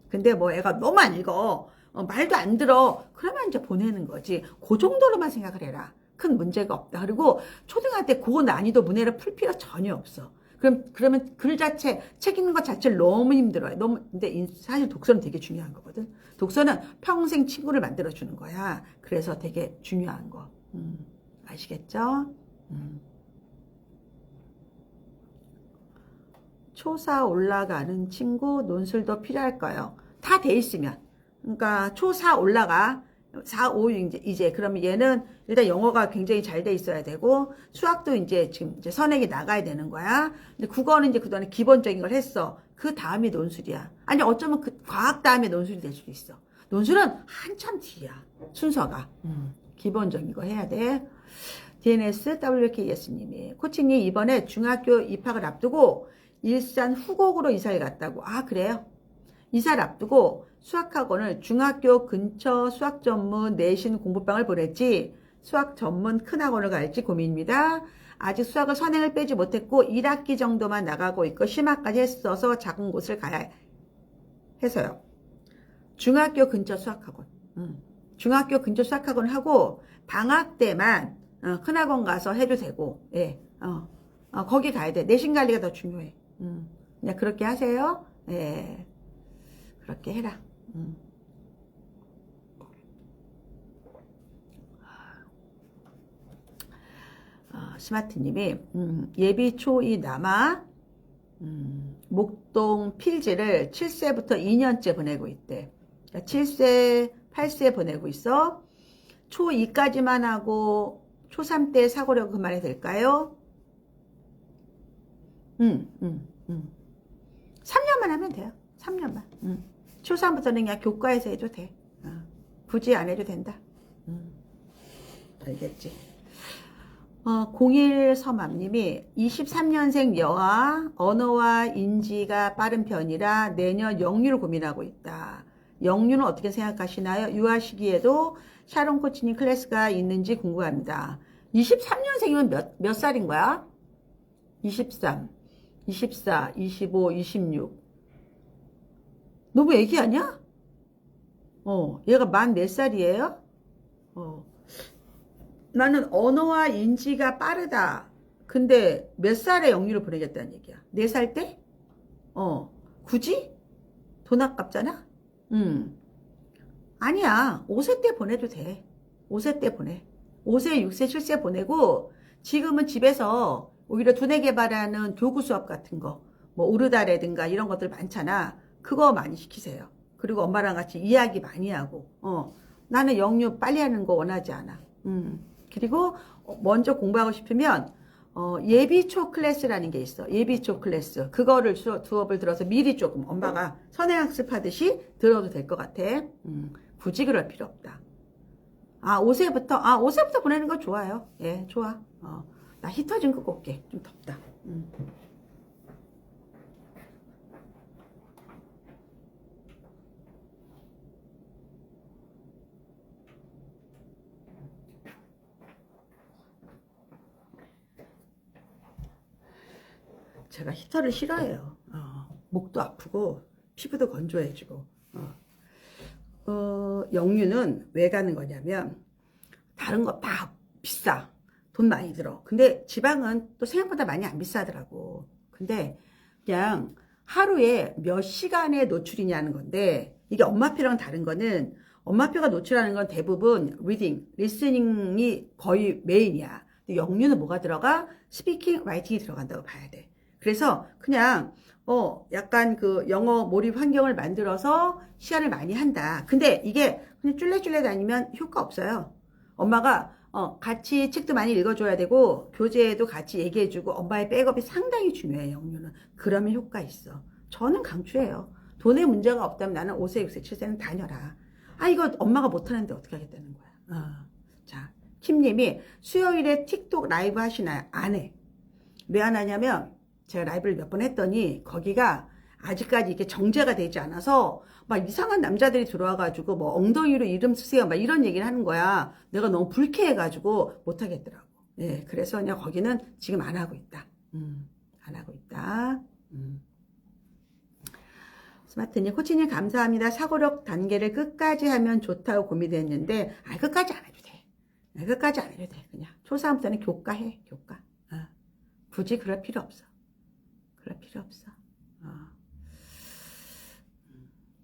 근데 뭐 애가 너무 안 읽어. 말도 안 들어. 그러면 이제 보내는 거지. 그 정도로만 생각을 해라. 큰 문제가 없다. 그리고 초등학교 때 고난이도 문해를 풀 필요 전혀 없어. 그러면 글 자체, 책 읽는 것 자체를 너무 힘들어요. 근데 사실 독서는 되게 중요한 거거든. 독서는 평생 친구를 만들어주는 거야. 그래서 되게 중요한 거. 아시겠죠? 초4 올라가는 친구 논술도 필요할까요? 다 돼 있으면. 그러니까 초4 올라가. 4, 5, 6 이제 그러면 얘는 일단 영어가 굉장히 잘 돼 있어야 되고 수학도 지금 선행이 나가야 되는 거야. 근데 국어는 이제 그동안에 기본적인 걸 했어. 그 다음이 논술이야. 아니 어쩌면 그 과학 다음에 논술이 될 수도 있어. 논술은 한참 뒤야. 순서가. 기본적인 거 해야 돼. DNS WKS님이 코치님 이번에 중학교 입학을 앞두고 일산 후곡으로 이사를 갔다고. 그래요? 이사를 앞두고 수학학원을 중학교 근처 수학 전문 내신 공부방을 보냈지 수학 전문 큰 학원을 갈지 고민입니다. 아직 수학을 선행을 빼지 못했고 1학기 정도만 나가고 있고 심화까지 했어서 작은 곳을 가야 해서요. 중학교 근처 수학학원. 중학교 근처 수학학원을 하고 방학 때만 큰 학원 가서 해도 되고, 예, 거기 가야 돼. 내신 관리가 더 중요해. 그냥 그렇게 하세요. 예, 그렇게 해라. 스마트님이 예비 초2 남아 목동 필지를 7세부터 2년째 보내고 있대. 그러니까 7세, 8세 보내고 있어. 초2까지만 하고 초3 때 사고려고 그만해도 될까요? 3년만 하면 돼요. 3년만. 초3부터는 그냥 교과에서 해도 돼. 굳이 안 해도 된다. 알겠지? 01서맘님이 23년생 여아 언어와 인지가 빠른 편이라 내년 영유를 고민하고 있다. 영유는 어떻게 생각하시나요? 유아 시기에도 샤론 코치님 클래스가 있는지 궁금합니다. 23년생이면 몇 살인 거야? 23, 24, 25, 26. 너무 애기 아니야? 얘가 만 몇 살이에요? 나는 언어와 인지가 빠르다. 근데 몇 살에 영유를 보내겠다는 얘기야? 4살 때? 굳이? 돈 아깝잖아? 아니야. 5세 때 보내도 돼. 5세 때 보내. 5세, 6세, 7세 보내고 지금은 집에서 오히려 두뇌 개발하는 교구 수업 같은 거, 뭐 오르다라든가 이런 것들 많잖아. 그거 많이 시키세요. 그리고 엄마랑 같이 이야기 많이 하고. 나는 영유 빨리 하는 거 원하지 않아. 그리고 먼저 공부하고 싶으면 예비초 클래스라는 게 있어. 예비초 클래스. 그거를 수업을 들어서 미리 조금 엄마가 선행학습하듯이 들어도 될 것 같아. 굳이 그럴 필요 없다. 5세부터 보내는 거 좋아요. 예, 좋아. 나 히터 좀 끄고 올게. 좀 덥다. 제가 히터를 싫어해요. 목도 아프고 피부도 건조해지고. 영유는 왜 가는 거냐면 다른 거 다 비싸. 돈 많이 들어. 근데 지방은 또 생각보다 많이 안 비싸더라고. 근데 그냥 하루에 몇 시간의 노출이냐는 건데 이게 엄마표랑 다른 거는 엄마표가 노출하는 건 대부분 리딩, 리스닝이 거의 메인이야. 근데 영유는 뭐가 들어가? 스피킹, 라이팅이 들어간다고 봐야 돼. 그래서 그냥 약간 그 영어 몰입 환경을 만들어서 시간을 많이 한다. 근데 이게 그냥 쫄래쫄래 다니면 효과 없어요. 엄마가 같이 책도 많이 읽어줘야 되고 교재에도 같이 얘기해주고 엄마의 백업이 상당히 중요해요. 영유는. 그러면 효과 있어. 저는 강추해요. 돈에 문제가 없다면 나는 5세, 6세, 7세는 다녀라. 아, 이거 엄마가 못하는데 어떻게 하겠다는 거야. 자, 킴님이 수요일에 틱톡 라이브 하시나요? 안 해. 왜 안 하냐면 제가 라이브를 몇 번 했더니 거기가 아직까지 이게 정제가 되지 않아서 막 이상한 남자들이 들어와가지고 뭐 엉덩이로 이름 쓰세요 막 이런 얘기를 하는 거야. 내가 너무 불쾌해가지고 못하겠더라고. 예, 그래서 그냥 거기는 지금 안 하고 있다. 안 하고 있다. 스마트님, 코치님 감사합니다. 사고력 단계를 끝까지 하면 좋다고 고민했는데, 끝까지 안 해도 돼. 끝까지 안 해도 돼. 그냥 초사부터는 교과해, 교과. 굳이 그럴 필요 없어. 그럴 필요 없어.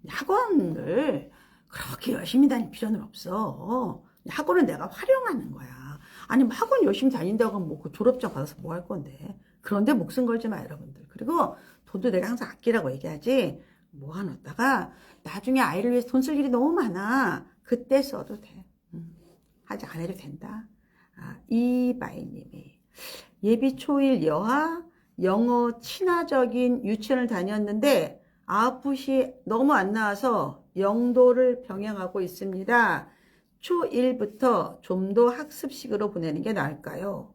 학원을 그렇게 열심히 다닐 필요는 없어. 학원은 내가 활용하는 거야. 아니, 뭐 학원 열심히 다닌다고 하면 뭐 그 졸업장 받아서 뭐 할 건데. 그런데 목숨 걸지 마, 여러분들. 그리고 돈도 내가 항상 아끼라고 얘기하지. 모아놓다가 나중에 아이를 위해서 돈 쓸 일이 너무 많아. 그때 써도 돼. 하지 안 해도 된다. 이바이님이 예비 초일 여하 영어 친화적인 유치원을 다녔는데 아웃풋이 너무 안 나와서 영도를 병행하고 있습니다. 초1부터 좀 더 학습식으로 보내는 게 나을까요?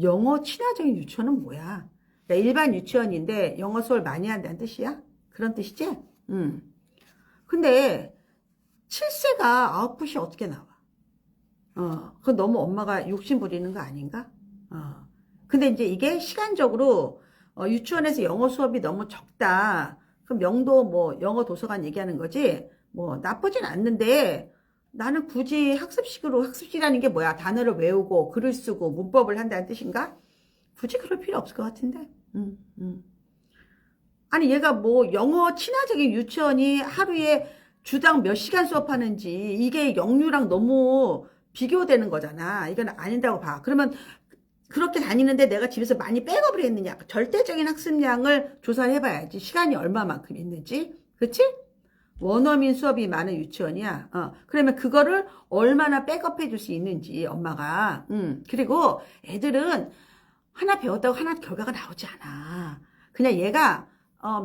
영어 친화적인 유치원은 뭐야? 그러니까 일반 유치원인데 영어 수업을 많이 한다는 뜻이야? 그런 뜻이지? 근데 7세가 아웃풋이 어떻게 나와? 그건 너무 엄마가 욕심 부리는 거 아닌가? 근데 이제 이게 시간적으로 유치원에서 영어 수업이 너무 적다. 그럼 영도 뭐 영어 도서관 얘기하는 거지? 뭐 나쁘진 않는데 나는 굳이 학습식이라는 게 뭐야? 단어를 외우고 글을 쓰고 문법을 한다는 뜻인가? 굳이 그럴 필요 없을 것 같은데. 아니 얘가 뭐 영어 친화적인 유치원이 하루에 주당 몇 시간 수업하는지 이게 영유랑 너무 비교되는 거잖아. 이건 아닌다고 봐. 그러면 그렇게 다니는데 내가 집에서 많이 백업을 했느냐. 절대적인 학습량을 조사를 해봐야지. 시간이 얼마만큼 있는지. 그치? 원어민 수업이 많은 유치원이야. 그러면 그거를 얼마나 백업해 줄 수 있는지 엄마가. 그리고 애들은 하나 배웠다고 하나 결과가 나오지 않아. 그냥 얘가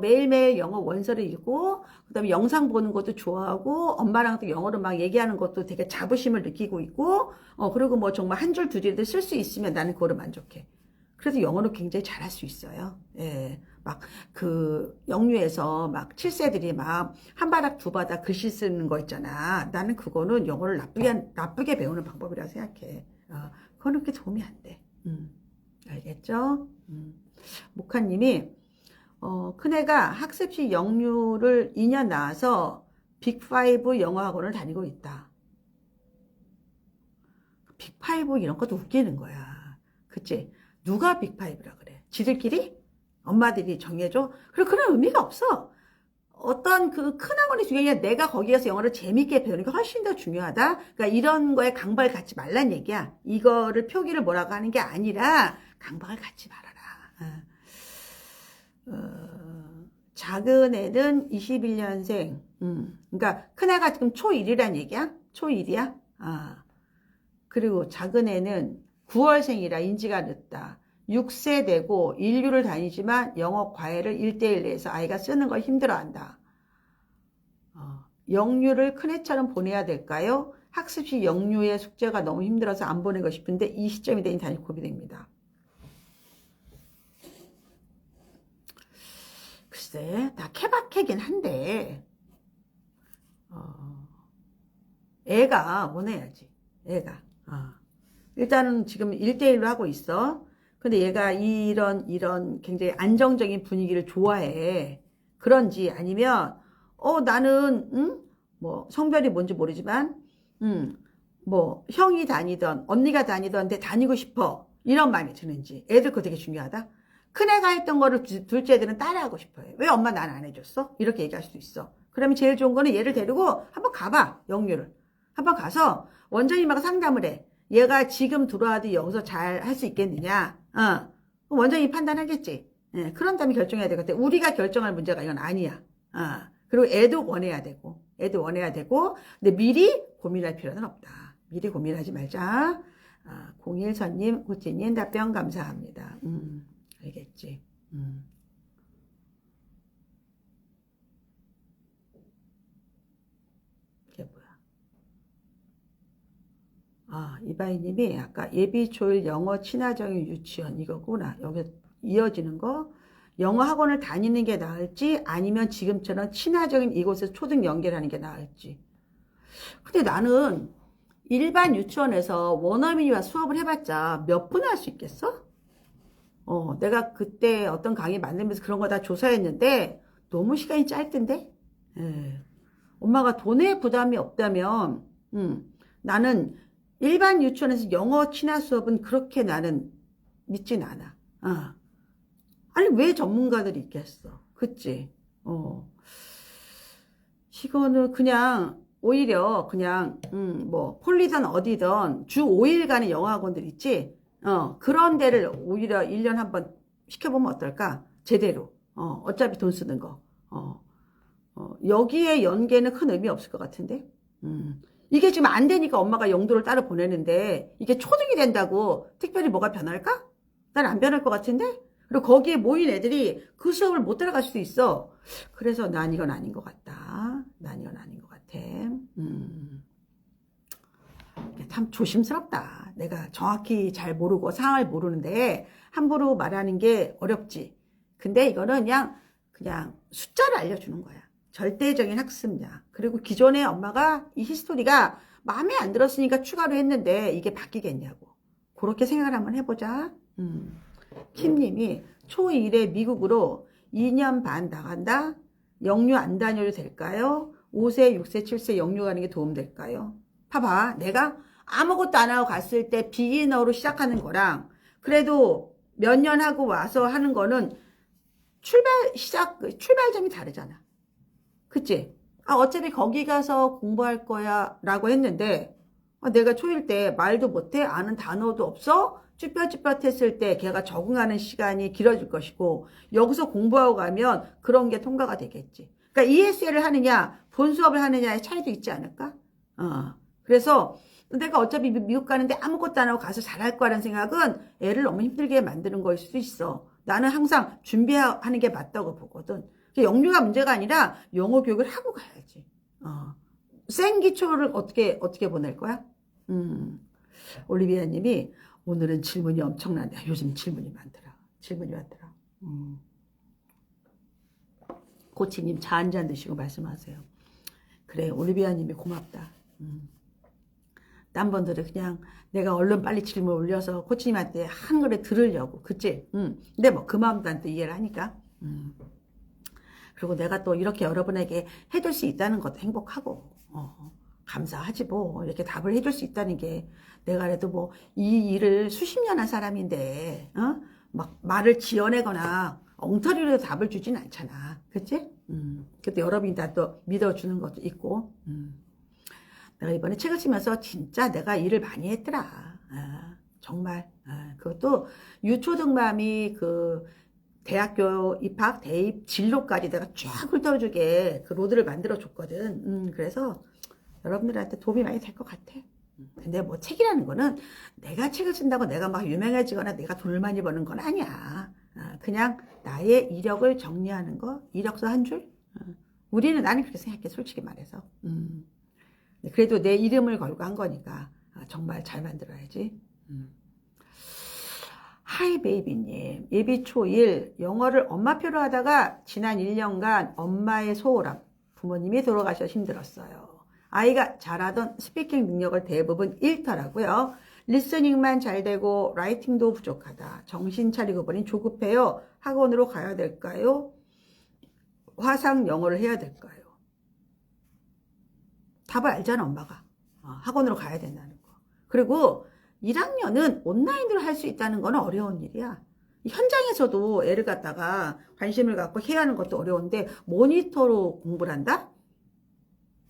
매일매일 영어 원서를 읽고 그다음에 영상 보는 것도 좋아하고 엄마랑 또 영어로 막 얘기하는 것도 되게 자부심을 느끼고 있고 그리고 뭐 정말 한 줄 두 줄도 쓸 수 있으면 나는 그거로 만족해. 그래서 영어를 굉장히 잘할 수 있어요. 예. 막 그 영유에서 막 7세들이 막 한 바닥 두 바닥 글씨 쓰는 거 있잖아. 나는 그거는 영어를 나쁘게 배우는 방법이라고 생각해. 그거는 그렇게 도움이 안 돼. 알겠죠? 목하님이 큰애가 학습식 영유를 2년 나와서 빅5 영어학원을 다니고 있다. 빅5 이런 것도 웃기는 거야. 그치? 누가 빅5라 그래? 지들끼리? 엄마들이 정해줘? 그리고 그런 의미가 없어. 어떤 그 큰 학원이 중요해. 아니라 내가 거기 가서 영어를 재밌게 배우는 게 훨씬 더 중요하다. 그러니까 이런 거에 강박을 갖지 말란 얘기야. 이거를 표기를 뭐라고 하는 게 아니라 강박을 갖지 말아라. 작은 애는 21년생. 그러니까 큰 애가 지금 초1이란 얘기야? 초1이야? 그리고 작은 애는 9월생이라 인지가 늦다. 6세 되고 인류를 다니지만 영어 과외를 1대1 내서 아이가 쓰는 걸 힘들어한다. 영유를 큰애처럼 보내야 될까요? 학습식 영유의 숙제가 너무 힘들어서 안 보내고 싶은데 이 시점이 되니 다시 고민됩니다. 글쎄, 다 케바케긴 한데 애가 원해야지. 애가 일단은 지금 1대1로 하고 있어. 근데 얘가 이런 굉장히 안정적인 분위기를 좋아해. 그런지 아니면 나는 뭐 성별이 뭔지 모르지만 뭐 형이 다니던 언니가 다니던 데 다니고 싶어. 이런 마음이 드는지. 애들 그거 되게 중요하다. 큰애가 했던 거를 둘째 애들은 따라하고 싶어해. 왜 엄마 난 안 해줬어? 이렇게 얘기할 수도 있어. 그러면 제일 좋은 거는 얘를 데리고 한번 가봐. 영유를. 한번 가서 원장님하고 상담을 해. 얘가 지금 들어와도 여기서 잘 할 수 있겠느냐. 원장님이 판단하겠지. 예, 그런 다음에 결정해야 되거든. 우리가 결정할 문제가 이건 아니야. 그리고 애도 원해야 되고. 근데 미리 고민할 필요는 없다. 미리 고민하지 말자. 01선님, 고치님 답변 감사합니다. 알겠지. 이게 뭐야? 이바이님이 아까 예비초일 영어 친화적인 유치원 이거구나. 여기 이어지는 거. 영어 학원을 다니는 게 나을지 아니면 지금처럼 친화적인 이곳에서 초등 연계하는 게 나을지. 근데 나는 일반 유치원에서 원어민이와 수업을 해봤자 몇 분 할 수 있겠어? 내가 그때 어떤 강의 만들면서 그런 거 다 조사했는데 너무 시간이 짧던데? 예. 엄마가 돈에 부담이 없다면 나는 일반 유치원에서 영어 친화 수업은 그렇게 나는 믿진 않아. 아니 왜 전문가들이 있겠어? 그치? 이거는 그냥 오히려 그냥 뭐 폴리든 어디든 주 5일간의 영어 학원들 있지? 그런 데를 오히려 1년 한번 시켜보면 어떨까? 제대로. 어차피 돈 쓰는 거. 여기에 연계는 큰 의미 없을 것 같은데? 이게 지금 안 되니까 엄마가 영도를 따로 보내는데 이게 초등이 된다고 특별히 뭐가 변할까? 난 안 변할 것 같은데? 그리고 거기에 모인 애들이 그 수업을 못 따라갈 수도 있어. 그래서 난 이건 아닌 것 같다. 참 조심스럽다. 내가 정확히 잘 모르고 상황을 모르는데 함부로 말하는 게 어렵지. 근데 이거는 그냥 숫자를 알려주는 거야. 절대적인 학습량. 그리고 기존에 엄마가 이 히스토리가 마음에 안 들었으니까 추가로 했는데 이게 바뀌겠냐고. 그렇게 생각을 한번 해보자. 킴님이 초1에 미국으로 2년 반 나간다? 영유 안 다녀도 될까요? 5세, 6세, 7세 영유 가는 게 도움될까요? 봐봐. 내가 아무것도 안 하고 갔을 때 비기너로 시작하는 거랑 그래도 몇 년 하고 와서 하는 거는 출발점이 다르잖아. 그치? 어차피 거기 가서 공부할 거야 라고 했는데 내가 초1 때 말도 못해? 아는 단어도 없어? 쭈뼛쭈뼛 했을 때 걔가 적응하는 시간이 길어질 것이고 여기서 공부하고 가면 그런 게 통과가 되겠지. 그러니까 ESL을 하느냐 본 수업을 하느냐의 차이도 있지 않을까? 그래서 내가 어차피 미국 가는데 아무것도 안 하고 가서 잘할 거라는 생각은 애를 너무 힘들게 만드는 거일 수도 있어. 나는 항상 준비하는 게 맞다고 보거든. 영유가 문제가 아니라 영어 교육을 하고 가야지. 생기초를 어떻게 보낼 거야? 올리비아 님이 오늘은 질문이 엄청난데 요즘 질문이 많더라. 코치님 차 한 잔 드시고 말씀하세요. 그래 올리비아 님이 고맙다. 딴 분들은 그냥 내가 얼른 빨리 질문 올려서 코치님한테 한 그래 들으려고. 그치? 근데 뭐 그 마음도 난 또 이해를 하니까. 그리고 내가 또 이렇게 여러분에게 해줄 수 있다는 것도 행복하고 감사하지 뭐. 이렇게 답을 해줄 수 있다는 게 내가 그래도 뭐 이 일을 수십 년 한 사람인데 막 말을 지어내거나 엉터리로 답을 주진 않잖아. 그치? 그래도 여러분이 다 또 믿어주는 것도 있고 내가 이번에 책을 쓰면서 진짜 내가 일을 많이 했더라. 정말. 그것도 유초등맘이 그 대학교 입학, 대입, 진로까지 내가 쫙 훑어주게 그 로드를 만들어 줬거든. 그래서 여러분들한테 도움이 많이 될 것 같아. 근데 뭐 책이라는 거는 내가 책을 쓴다고 내가 막 유명해지거나 내가 돈을 많이 버는 건 아니야. 그냥 나의 이력을 정리하는 거, 이력서 한 줄. 나는 그렇게 생각해, 솔직히 말해서. 그래도 내 이름을 걸고 한 거니까 정말 잘 만들어야지. 하이 베이비님, 예비 초1 영어를 엄마표로 하다가 지난 1년간 엄마의 소홀함, 부모님이 돌아가셔서 힘들었어요. 아이가 잘하던 스피킹 능력을 대부분 잃더라고요. 리스닝만 잘 되고 라이팅도 부족하다. 정신 차리고 보니 조급해요. 학원으로 가야 될까요? 화상 영어를 해야 될까요? 답을 알잖아 엄마가. 학원으로 가야 된다는 거. 그리고 1학년은 온라인으로 할 수 있다는 건 어려운 일이야. 현장에서도 애를 갖다가 관심을 갖고 해야 하는 것도 어려운데 모니터로 공부를 한다?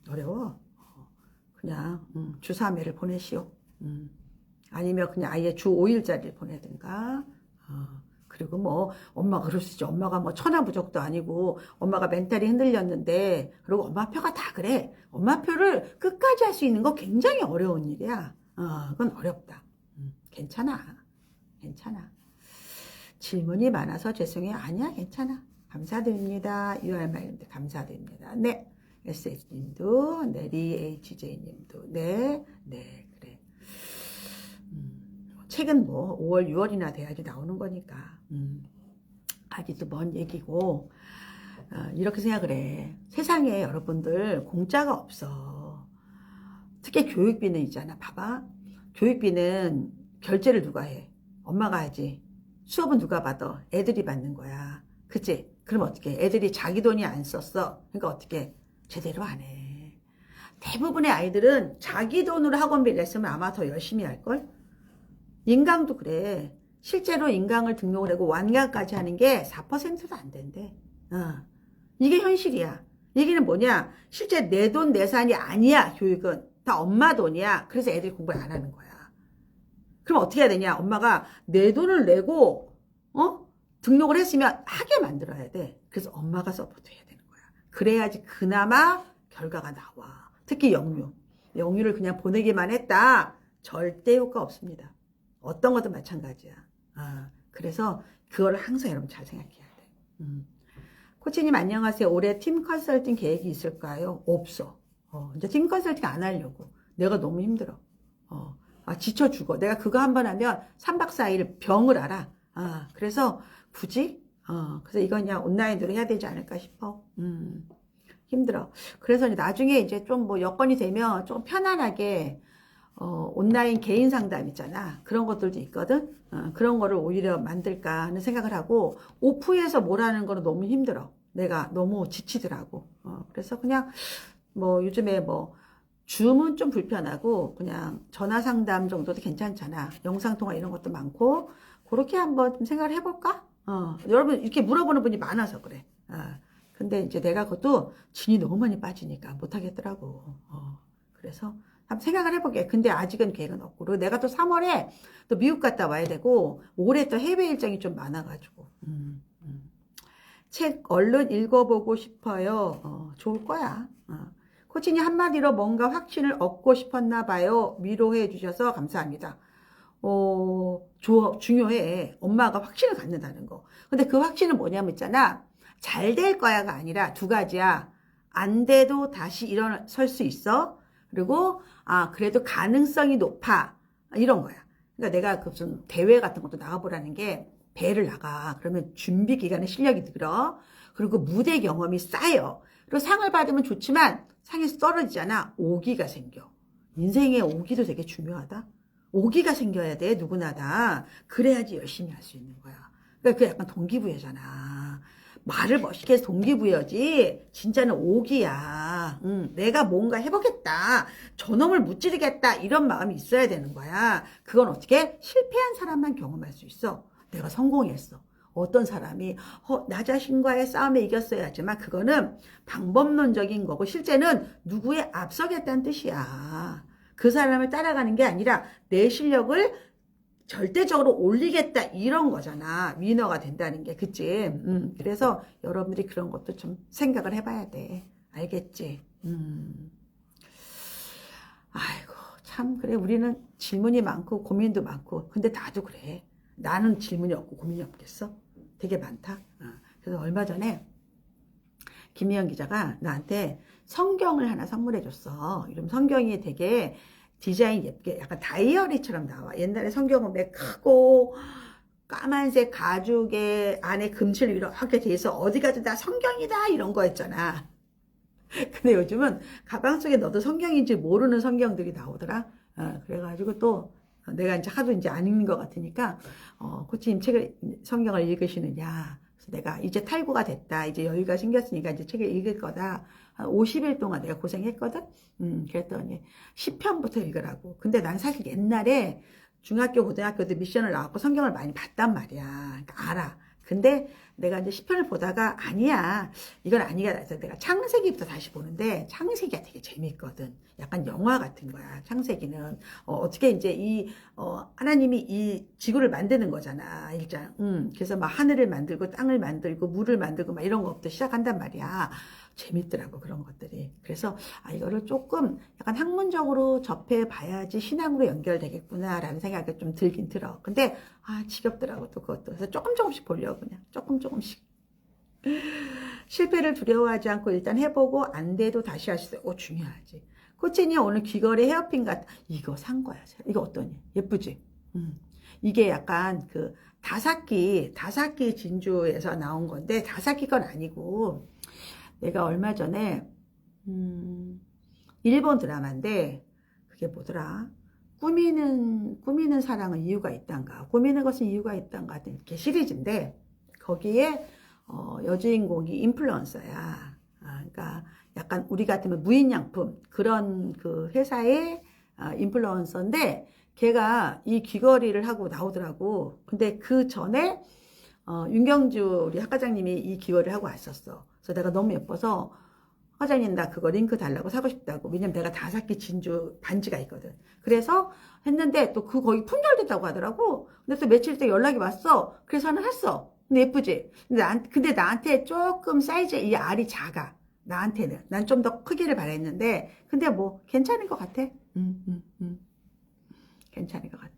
어려워. 그냥 주 3회를 보내시오. 아니면 그냥 아예 주 5일짜리를 보내든가. 그리고 뭐 엄마가 그럴 수 있지. 엄마가 뭐 천하부적도 아니고 엄마가 멘탈이 흔들렸는데, 그리고 엄마표가 다 그래. 엄마표를 끝까지 할 수 있는 거 굉장히 어려운 일이야. 그건 어렵다. 괜찮아. 괜찮아. 질문이 많아서 죄송해요. 아니야, 괜찮아. 감사드립니다. UR말님도 감사드립니다. 네. SH님도, 네, 리HJ님도, 네, 네, 그래. 책은 뭐 5월, 6월이나 돼야지 나오는 거니까. 아직도 먼 얘기고, 이렇게 생각을 해. 세상에 여러분들 공짜가 없어. 특히 교육비는 있잖아. 봐봐. 교육비는 결제를 누가 해? 엄마가 하지. 수업은 누가 받아? 애들이 받는 거야. 그치? 그럼 어떻게? 애들이 자기 돈이 안 썼어. 그러니까 어떻게? 제대로 안 해. 대부분의 아이들은 자기 돈으로 학원비를 냈으면 아마 더 열심히 할걸? 인강도 그래. 실제로 인강을 등록을 하고 완강까지 하는 게 4%도 안 된대. 이게 현실이야. 얘기는 뭐냐? 실제 내 돈 내산이 아니야. 교육은 다 엄마 돈이야. 그래서 애들이 공부를 안 하는 거야. 그럼 어떻게 해야 되냐? 엄마가 내 돈을 내고 등록을 했으면 하게 만들어야 돼. 그래서 엄마가 서포트해야 되는 거야. 그래야지 그나마 결과가 나와. 특히 영유. 영유를 그냥 보내기만 했다. 절대 효과 없습니다. 어떤 것도 마찬가지야. 그래서 그걸 항상 여러분 잘 생각해야 돼. 코치님 안녕하세요. 올해 팀 컨설팅 계획이 있을까요? 없어. 이제 팀 컨설팅 안 하려고. 내가 너무 힘들어. 지쳐 죽어. 내가 그거 한번 하면 3박 4일 병을 알아. 그래서 굳이 그래서 이건 그냥 온라인으로 해야 되지 않을까 싶어. 힘들어. 그래서 나중에 이제 좀 뭐 여건이 되면 좀 편안하게 온라인 개인 상담 있잖아. 그런 것들도 있거든. 그런 거를 오히려 만들까 하는 생각을 하고, 오프에서 뭘 하는 거는 너무 힘들어. 내가 너무 지치더라고. 그래서 그냥 뭐 요즘에 뭐 줌은 좀 불편하고 그냥 전화 상담 정도도 괜찮잖아. 영상 통화 이런 것도 많고, 그렇게 한번 좀 생각을 해볼까? 여러분 이렇게 물어보는 분이 많아서 그래. 근데 이제 내가 그것도 진이 너무 많이 빠지니까 못하겠더라고. 그래서 한번 생각을 해볼게. 근데 아직은 계획은 없고. 그리고 내가 또 3월에 또 미국 갔다 와야 되고, 올해 또 해외 일정이 좀 많아가지고. 책 얼른 읽어보고 싶어요. 좋을 거야. 코치님 한마디로 뭔가 확신을 얻고 싶었나 봐요. 위로해 주셔서 감사합니다. 중요해. 엄마가 확신을 갖는다는 거. 근데 그 확신은 뭐냐면 있잖아. 잘 될 거야가 아니라 두 가지야. 안 돼도 다시 일어설 수 있어. 그리고 그래도 가능성이 높아. 이런 거야. 그러니까 내가 그 무슨 대회 같은 것도 나가보라는 게, 배를 나가. 그러면 준비 기간에 실력이 늘어. 그리고 무대 경험이 쌓여. 그리고 상을 받으면 좋지만 상에서 떨어지잖아. 오기가 생겨. 인생에 오기도 되게 중요하다. 오기가 생겨야 돼. 누구나 다. 그래야지 열심히 할 수 있는 거야. 그러니까 그게 약간 동기부여잖아. 말을 멋있게 해서 동기부여지 진짜는 오기야. 내가 뭔가 해보겠다. 저놈을 무찌르겠다. 이런 마음이 있어야 되는 거야. 그건 어떻게? 실패한 사람만 경험할 수 있어. 내가 성공했어. 어떤 사람이 나 자신과의 싸움에 이겼어야지만 그거는 방법론적인 거고, 실제는 누구에 앞서겠다는 뜻이야. 그 사람을 따라가는 게 아니라 내 실력을 절대적으로 올리겠다 이런 거잖아. 위너가 된다는 게. 그치? 그래서 여러분들이 그런 것도 좀 생각을 해봐야 돼. 알겠지? 아이고 참 그래. 우리는 질문이 많고 고민도 많고, 근데 나도 그래. 나는 질문이 없고 고민이 없겠어? 되게 많다. 그래서 얼마 전에 김미영 기자가 나한테 성경을 하나 선물해 줬어. 이런 성경이 되게 디자인 예쁘게 약간 다이어리처럼 나와. 옛날에 성경은 매 크고 까만색 가죽에 안에 금칠로 이렇게 돼 있어. 어디 가도 다 성경이다 이런 거였잖아. 근데 요즘은 가방 속에 넣어도 성경인지 모르는 성경들이 나오더라. 그래가지고 또 내가 이제 하도 이제 안 읽는 것 같으니까, 코치님 성경을 읽으시느냐. 그래서 내가 이제 탈구가 됐다. 이제 여유가 생겼으니까 이제 책을 읽을 거다. 한 50일 동안 내가 고생했거든? 그랬더니 10편부터 읽으라고. 근데 난 사실 옛날에 중학교, 고등학교 때 미션을 나왔고 성경을 많이 봤단 말이야. 그러니까 알아. 근데 내가 이제 시편을 보다가 아니야, 이건 아니야 해서 내가 창세기부터 다시 보는데 창세기가 되게 재미있거든. 약간 영화 같은 거야. 창세기는 어떻게 이제 하나님이 이 지구를 만드는 거잖아, 일장. 그래서 막 하늘을 만들고 땅을 만들고 물을 만들고 막 이런 것부터 시작한단 말이야. 재밌더라고, 그런 것들이. 그래서 이거를 조금 약간 학문적으로 접해봐야지 신앙으로 연결되겠구나라는 생각이 좀 들긴 들어. 근데 지겹더라고, 또 그것도. 그래서 조금씩 보려고, 그냥 조금씩. 실패를 두려워하지 않고 일단 해보고 안 돼도 다시 할 수 있어. 중요하지. 코치님 오늘 귀걸이 헤어핀 같아. 이거 산 거야. 이거 어떠니? 예쁘지? 이게 약간 그 다사키 진주에서 나온 건데, 다사키 건 아니고, 내가 얼마 전에 일본 드라마인데, 그게 뭐더라? 꾸미는 사랑은 이유가 있단가, 꾸미는 것은 이유가 있단가 하여튼 이렇게 시리즈인데, 거기에 여주인공이 인플루언서야. 그러니까 약간 우리 같으면 무인양품 그런 그 회사의 인플루언서인데, 걔가 이 귀걸이를 하고 나오더라고. 근데 그 전에 윤경주 우리 학과장님이 이 귀걸이를 하고 왔었어. 그래서 내가 너무 예뻐서, 과장님 나 그거 링크 달라고, 사고 싶다고. 왜냐면 내가 다사키 진주 반지가 있거든. 그래서 했는데 또 거기 품절됐다고 하더라고. 근데 또 며칠 있다 연락이 왔어. 그래서 하나 샀어. 근데 예쁘지? 근데 나한테 조금 사이즈 이 알이 작아. 나한테는. 난 좀 더 크기를 바랬는데, 근데 뭐 괜찮은 것 같아. 괜찮은 것 같아.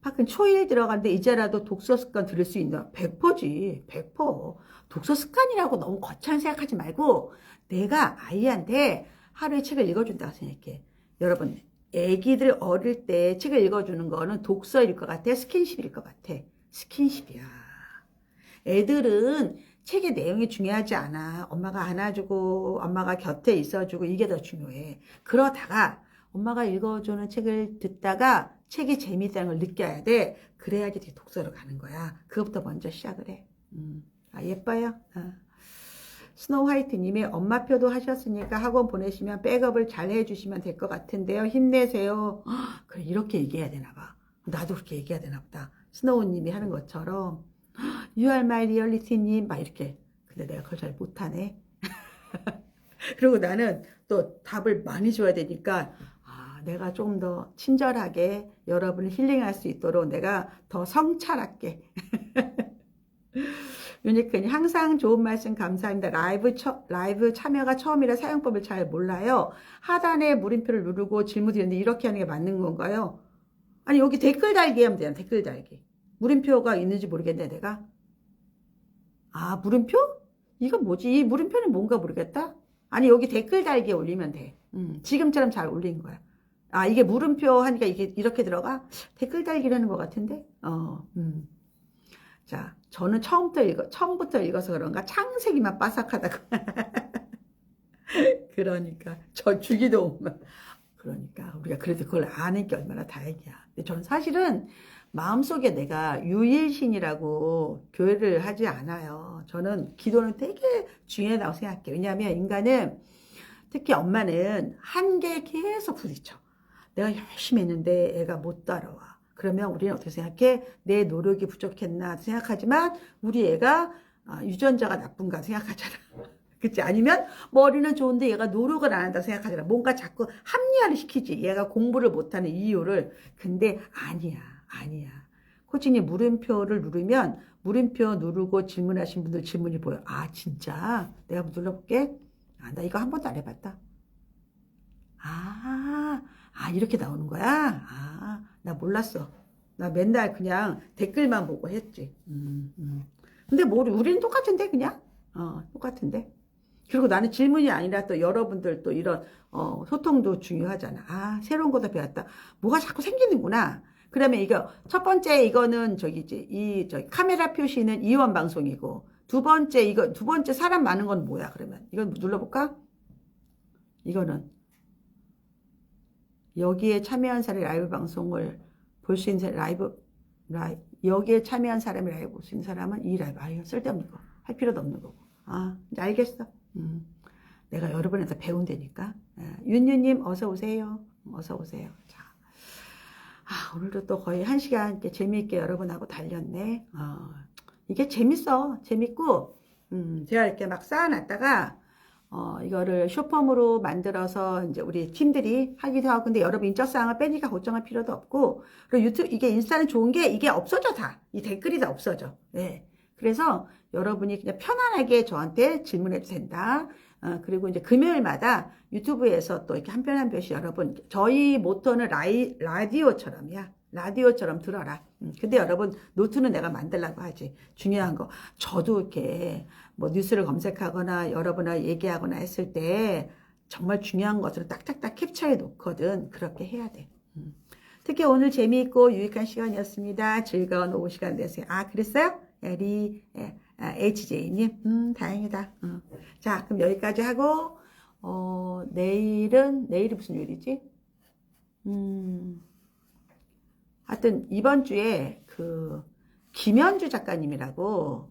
밖은 초일 들어가는데 이제라도 독서 습관 들을 수 있나? 100%지. 100%. 독서 습관이라고 너무 거창 생각하지 말고, 내가 아이한테 하루에 책을 읽어준다고 생각해. 여러분, 애기들 어릴 때 책을 읽어주는 거는 독서일 것 같아? 스킨십일 것 같아? 스킨십이야. 애들은 책의 내용이 중요하지 않아. 엄마가 안아주고 엄마가 곁에 있어주고 이게 더 중요해. 그러다가 엄마가 읽어주는 책을 듣다가 책이 재미있다는 걸 느껴야 돼. 그래야지 독서로 가는 거야. 그것부터 먼저 시작을 해. 예뻐요. 스노우 화이트님이 엄마표도 하셨으니까 학원 보내시면 백업을 잘 해주시면 될 것 같은데요. 힘내세요. 그래, 이렇게 얘기해야 되나 봐. 나도 그렇게 얘기해야 되나 보다. 스노우님이 하는 것처럼 You are my reality님 막 이렇게. 근데 내가 그걸 잘 못하네. 그리고 나는 또 답을 많이 줘야 되니까 내가 좀 더 친절하게 여러분을 힐링할 수 있도록 내가 더 성찰할게. 유니크님 항상 좋은 말씀 감사합니다. 라이브 참여가 처음이라 사용법을 잘 몰라요. 하단에 물음표를 누르고 질문 드렸는데 이렇게 하는 게 맞는 건가요? 아니 여기 댓글 달기 하면 돼요. 댓글 달기. 물음표가 있는지 모르겠네 내가. 물음표? 이거 뭐지? 이 물음표는 뭔가 모르겠다. 아니 여기 댓글 달기에 올리면 돼. 지금처럼 잘 올린 거야. 이게 물음표 하니까 이게 이렇게 들어가? 댓글 달기라는 것 같은데? 자, 저는 처음부터 읽어서 그런가 창세기만 빠삭하다고. 그러니까 저 주기도 오면. 그러니까 우리가 그래도 그걸 아는 게 얼마나 다행이야. 근데 저는 사실은 마음속에 내가 유일신이라고 교회를 하지 않아요. 저는 기도는 되게 중요하다고 생각해요. 왜냐하면 인간은, 특히 엄마는 한계에 계속 부딪혀. 내가 열심히 했는데 애가 못 따라와. 그러면 우리는 어떻게 생각해? 내 노력이 부족했나 생각하지만 우리 애가 유전자가 나쁜가 생각하잖아. 그치? 아니면 머리는 좋은데 얘가 노력을 안 한다 생각하잖아. 뭔가 자꾸 합리화를 시키지. 얘가 공부를 못하는 이유를. 근데 아니야. 코치님 물음표를 누르면 물음표 누르고 질문하신 분들 질문이 보여. 진짜? 내가 한번 눌러볼게. 나 이거 한 번도 안 해봤다. 이렇게 나오는 거야? 나 몰랐어. 나 맨날 그냥 댓글만 보고 했지. 근데 뭐, 우리는 똑같은데, 그냥? 똑같은데. 그리고 나는 질문이 아니라 또 여러분들 또 이런, 소통도 중요하잖아. 새로운 것도 배웠다. 뭐가 자꾸 생기는구나. 그러면 이거, 첫 번째, 이거는 저기 카메라 표시는 이원 방송이고, 두 번째 사람 많은 건 뭐야, 그러면? 이건 눌러볼까? 이거는. 여기에 참여한 사람이 라이브 방송을 볼 수 있는 여기에 참여한 사람이 라이브 볼 수 있는 사람은 이 라이브. 이거 쓸데없는 거. 할 필요도 없는 거고. 이제 알겠어. 내가 여러분한테 배운다니까. 윤유님, 어서오세요. 어서오세요. 자. 오늘도 또 거의 1시간 이렇게 재미있게 여러분하고 달렸네. 이게 재밌고, 제가 이렇게 막 쌓아놨다가, 이거를 쇼폼으로 만들어서 이제 우리 팀들이 하기도 하고, 근데 여러분 인적사항을 빼니까 걱정할 필요도 없고, 그리고 이게 인스타는 좋은 게 이게 없어져 다. 이 댓글이 다 없어져. 네. 그래서 여러분이 그냥 편안하게 저한테 질문해도 된다. 그리고 이제 금요일마다 유튜브에서 또 이렇게 한 편 한 편씩 여러분, 저희 모토는 라디오처럼이야. 라디오처럼 들어라. 근데 여러분, 노트는 내가 만들라고 하지. 중요한 거. 저도 이렇게 뭐 뉴스를 검색하거나 여러분하고 얘기하거나 했을 때 정말 중요한 것을 딱딱딱 캡처해 놓거든. 그렇게 해야 돼. 특히 오늘 재미있고 유익한 시간이었습니다. 즐거운 오후 시간 되세요. 그랬어요? HJ님, 다행이다. 자, 그럼 여기까지 하고, 내일이 무슨 요일이지? 하여튼, 이번 주에, 김현주 작가님이라고,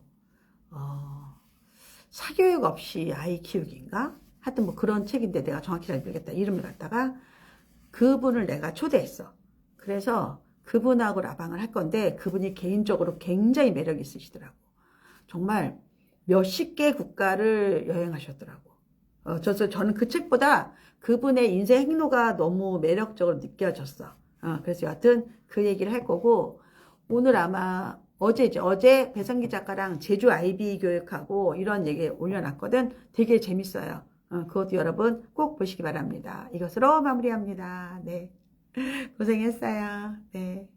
사교육 없이 아이 키우기인가? 하여튼 뭐 그런 책인데 내가 정확히 잘 모르겠다. 이름을 갖다가, 그분을 내가 초대했어. 그래서 그분하고 라방을 할 건데, 그분이 개인적으로 굉장히 매력 있으시더라고. 정말 몇십 개 국가를 여행하셨더라고. 저는 그 책보다 그분의 인생 행로가 너무 매력적으로 느껴졌어. 그래서 여하튼 그 얘기를 할 거고, 오늘 아마 어제 배성기 작가랑 제주 IB 교육하고 이런 얘기 올려놨거든. 되게 재밌어요. 그것도 여러분 꼭 보시기 바랍니다. 이것으로 마무리합니다. 네. 고생했어요. 네.